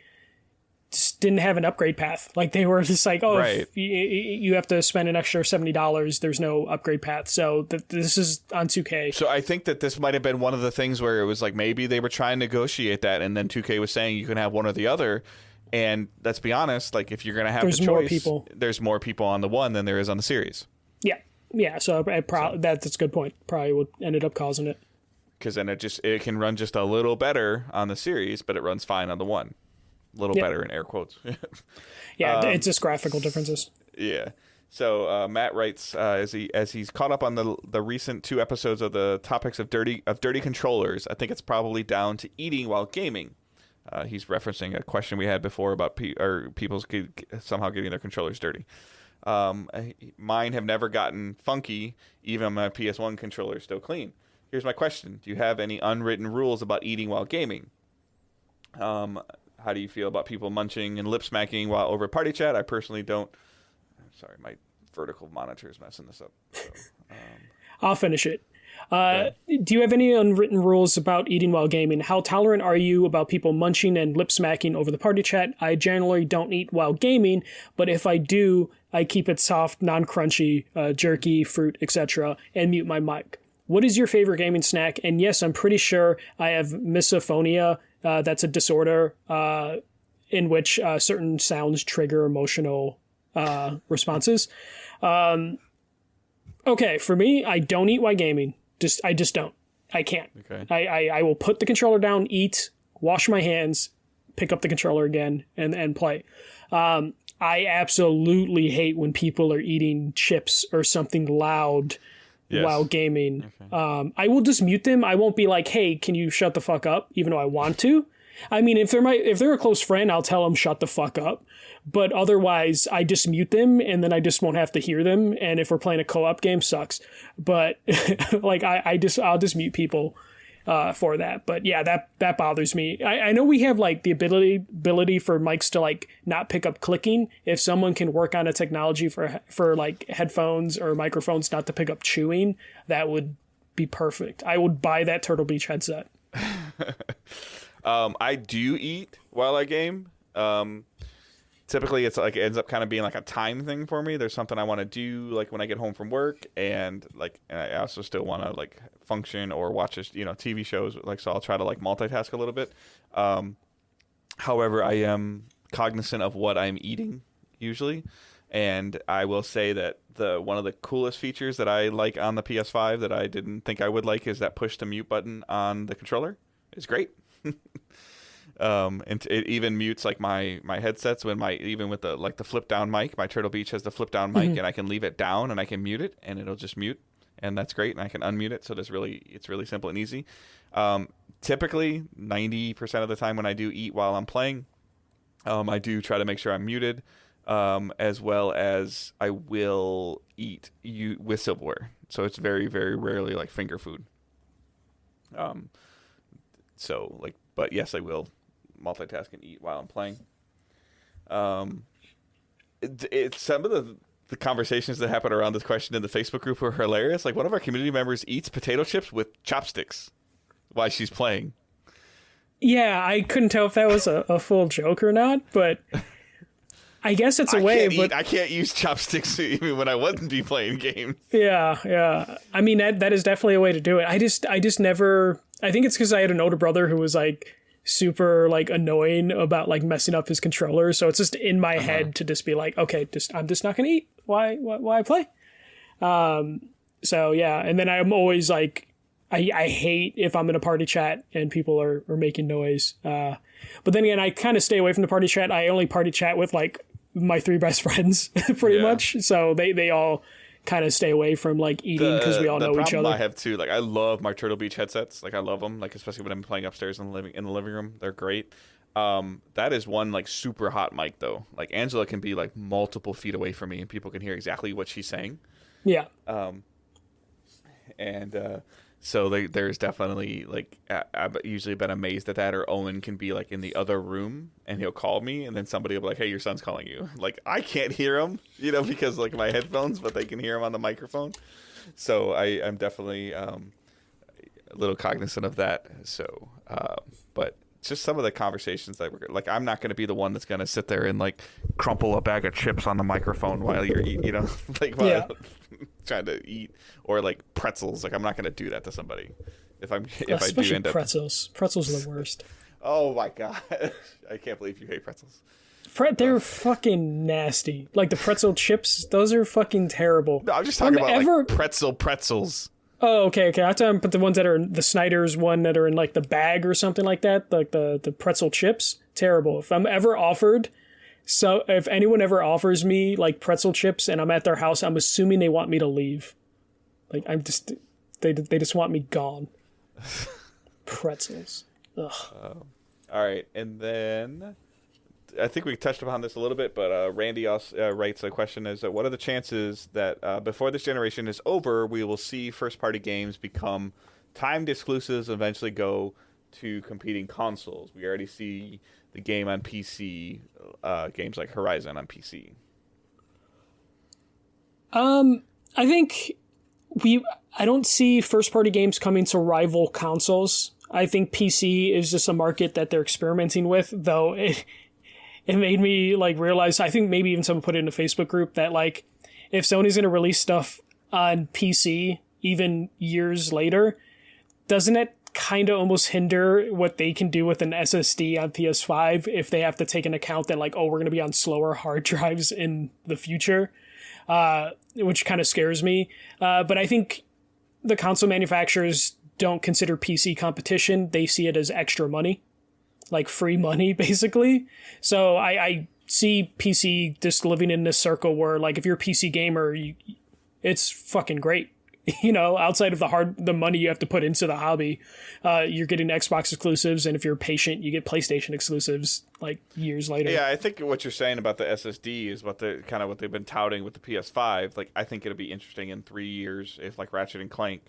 Speaker 2: just didn't have an upgrade path. Like they were just like, oh,
Speaker 1: right.
Speaker 2: if you have to spend an extra $70. There's no upgrade path. So this is on 2K.
Speaker 1: So I think that this might have been one of the things where it was like maybe they were trying to negotiate that, and then 2K was saying you can have one or the other. And let's be honest, like if you're going to have the choice, there's more people on the one than there is on the Series.
Speaker 2: Yeah. So that's a good point. Probably what ended up causing it.
Speaker 1: Because then it can run just a little better on the Series, but it runs fine on the one. Little better in air quotes.
Speaker 2: It's just graphical differences.
Speaker 1: Yeah. So Matt writes as he's caught up on the recent 2 episodes of the topics of dirty controllers. I think it's probably down to eating while gaming. He's referencing a question we had before about people somehow getting their controllers dirty. Mine have never gotten funky. Even my PS1 controller is still clean. Here's my question: do you have any unwritten rules about eating while gaming? How do you feel about people munching and lip smacking while over party chat? I personally don't. Sorry, my vertical monitor is messing this up. So,
Speaker 2: I'll finish it. Do you have any unwritten rules about eating while gaming? How tolerant are you about people munching and lip smacking over the party chat? I generally don't eat while gaming, but if I do, I keep it soft, non-crunchy, jerky, fruit, etc., and mute my mic. What is your favorite gaming snack? And yes, I'm pretty sure I have misophonia. That's a disorder in which certain sounds trigger emotional responses. Okay, for me, I don't eat while gaming. I just don't. I can't. Okay. I will put the controller down, eat, wash my hands, pick up the controller again, and play. I absolutely hate when people are eating chips or something loud while gaming. Okay. I will just mute them. I won't be like, hey, can you shut the fuck up? Even though I want to. I mean, if they're a close friend, I'll tell them shut the fuck up. But otherwise, I just mute them, and then I just won't have to hear them. And if we're playing a co-op game, sucks. But like I'll just mute people for that. But yeah, that bothers me. I know we have like the ability for mics to like not pick up clicking. If someone can work on a technology for like headphones or microphones not to pick up chewing, that would be perfect. I would buy that Turtle Beach headset.
Speaker 1: I do eat while I game. Typically it's like it ends up kind of being like a time thing for me. There's something I want to do like when I get home from work, and I also still want to like function or watch TV shows, like, so I'll try to like multitask a little bit. However, I am cognizant of what I'm eating usually, and I will say that one of the coolest features that I like on the PS5 that I didn't think I would like is that push to mute button on the controller. It's great. And it even mutes like my headsets even with the flip down mic. My Turtle Beach has the flip down mic, and I can leave it down and I can mute it, and it'll just mute, and that's great. And I can unmute it, so it's really simple and easy. Typically 90% of the time when I do eat while I'm playing, I do try to make sure I'm muted, as well as I will eat with silverware. so it's very, very rarely like finger food. So like, but yes, I will multitask and eat while I'm playing. It's some of the conversations that happen around this question in the Facebook group were hilarious. Like one of our community members eats potato chips with chopsticks while she's playing.
Speaker 2: Yeah, I couldn't tell if that was a full joke or not, but I guess it's a way.
Speaker 1: I can't use chopsticks even when I wouldn't be playing games.
Speaker 2: Yeah. I mean, that is definitely a way to do it. I just never. I think it's because I had an older brother who was like super like annoying about like messing up his controller, so it's just in my head to just be like, okay, I'm just not gonna eat. Why play? So yeah, and then I'm always like. I hate if I'm in a party chat and people are making noise. But then again, I kind of stay away from the party chat. I only party chat with like my 3 best friends pretty much. So they all kind of stay away from like eating because we all know each other.
Speaker 1: I have too. Like I love my Turtle Beach headsets. Like I love them. Like especially when I'm playing upstairs in the living room, they're great. That is one like super hot mic though. Like Angela can be like multiple feet away from me and people can hear exactly what she's saying.
Speaker 2: Yeah.
Speaker 1: So there's definitely like I've usually been amazed at that. Or Owen can be like in the other room and he'll call me and then somebody will be like, "Hey, your son's calling you." Like I can't hear him, because like my headphones, but they can hear him on the microphone. So I'm definitely a little cognizant of that. So, but just some of the conversations that we're like, I'm not going to be the one that's going to sit there and like crumple a bag of chips on the microphone while you're eating, like while trying to eat, or like pretzels. Like I'm not going to do that to somebody. If I do end up
Speaker 2: pretzels are the worst.
Speaker 1: Oh my god, I can't believe you hate pretzels.
Speaker 2: They're fucking nasty. Like the pretzel chips, those are fucking terrible.
Speaker 1: No, I'm just talking about like pretzels.
Speaker 2: Oh, okay. I thought, but the ones that are in the Snyder's one that are in like the bag or something like that, like the pretzel chips, terrible. If anyone ever offers me like pretzel chips and I'm at their house, I'm assuming they want me to leave. Like they just want me gone. Pretzels. Ugh.
Speaker 1: All right, and then I think we touched upon this a little bit, but Randy also writes a question is, what are the chances that before this generation is over, we will see first-party games become timed exclusives and eventually go to competing consoles? We already see the game on PC, games like Horizon on PC.
Speaker 2: I think I don't see first-party games coming to rival consoles. I think PC is just a market that they're experimenting with, though it made me like realize, I think maybe even someone put it in a Facebook group, that like if Sony's going to release stuff on PC even years later, doesn't it kind of almost hinder what they can do with an SSD on PS5 if they have to take into account that like, oh, we're going to be on slower hard drives in the future, which kind of scares me. But I think the console manufacturers don't consider PC competition. They see it as extra money. Like free money, basically. So I see PC just living in this circle where, like, if you're a PC gamer, it's fucking great. Outside of the money you have to put into the hobby, you're getting Xbox exclusives, and if you're patient, you get PlayStation exclusives like years later.
Speaker 1: Yeah, I think what you're saying about the SSD is what they've been touting with the PS5. Like, I think it'll be interesting in 3 years if like Ratchet and Clank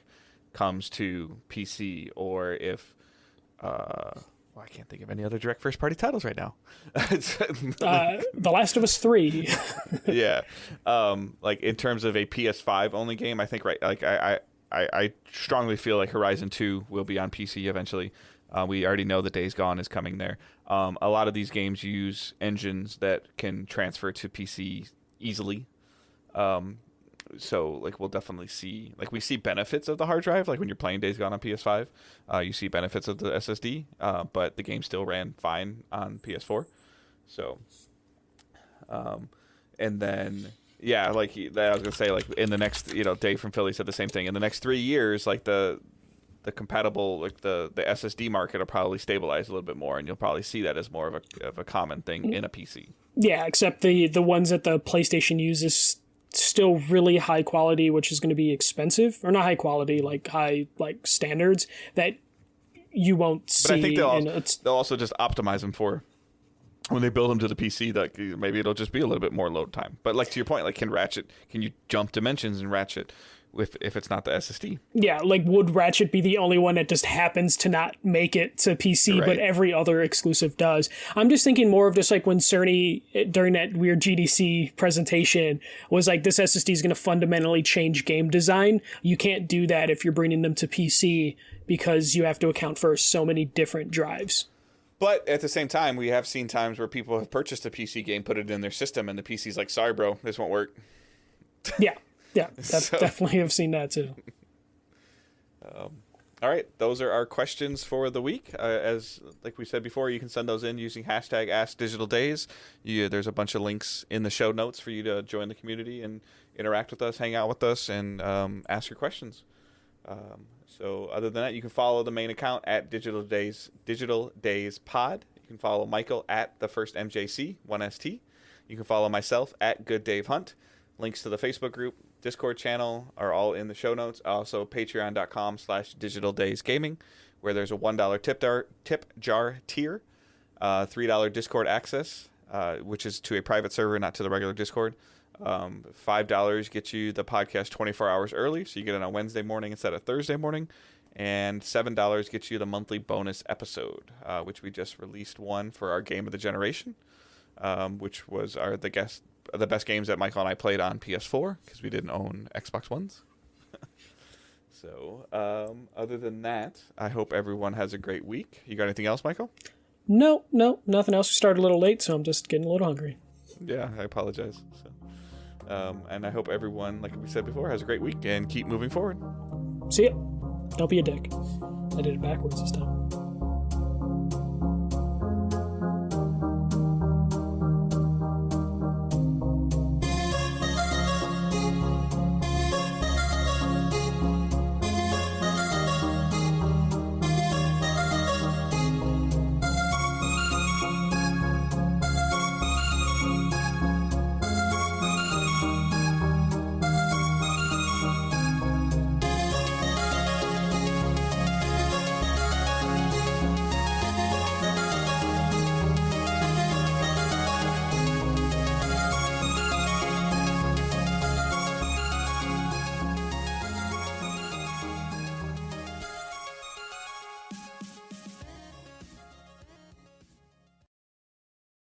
Speaker 1: comes to PC, or if I can't think of any other direct first-party titles right now.
Speaker 2: The Last of Us 3.
Speaker 1: Yeah. Like, in terms of a PS5 only game, I think, right, like, I strongly feel like Horizon 2 will be on PC eventually. We already know that Days Gone is coming there. A lot of these games use engines that can transfer to PC easily. So, like, we'll definitely see, like, we see benefits of the hard drive. Like, when you're playing Days Gone on PS5, you see benefits of the SSD, but the game still ran fine on PS4. So, and then, yeah, like, I was going to say, like, in the next, Dave from Philly said the same thing. In the next 3 years, like, the compatible, like, the SSD market will probably stabilize a little bit more, and you'll probably see that as more of a common thing in a PC.
Speaker 2: Yeah, except the ones that the PlayStation uses still really high quality, which is going to be expensive, or not high quality, like high like standards that you won't see.
Speaker 1: But I think they'll also just optimize them for when they build them to the PC, that maybe it'll just be a little bit more load time. But like to your point, like can you jump dimensions and ratchet if it's not the SSD?
Speaker 2: Yeah, like would Ratchet be the only one that just happens to not make it to PC,
Speaker 1: Right.
Speaker 2: but every other exclusive does? I'm just thinking more of just like when Cerny, during that weird GDC presentation, was like, this SSD is going to fundamentally change game design. You can't do that if you're bringing them to PC because you have to account for so many different drives.
Speaker 1: But at the same time, we have seen times where people have purchased a PC game, put it in their system, and the PC's like, sorry, bro, this won't work.
Speaker 2: Yeah. Yeah, definitely have seen that too.
Speaker 1: All right, those are our questions for the week. As like we said before, you can send those in using hashtag AskDigitalDays. There's a bunch of links in the show notes for you to join the community and interact with us, hang out with us, and ask your questions. So other than that, you can follow the main account at Digital Days Pod. You can follow Michael at the first MJC 1ST. You can follow myself at Good Dave Hunt. Links to the Facebook group, Discord channel are all in the show notes. Also, patreon.com/digitaldaysgaming, where there's a $1 tip jar tier, $3 Discord access, which is to a private server, not to the regular Discord. $5 gets you the podcast 24 hours early, so you get it on Wednesday morning instead of Thursday morning. And $7 gets you the monthly bonus episode, which we just released one for our Game of the Generation, which was the best games that Michael and I played on PS4 because we didn't own Xbox Ones. So, other than that, I hope everyone has a great week. You got anything else, Michael?
Speaker 2: No, nothing else. We started a little late, so I'm just getting a little hungry.
Speaker 1: Yeah, I apologize. So, and I hope everyone, like we said before, has a great week and keep moving forward.
Speaker 2: See ya. Don't be a dick. I did it backwards this time.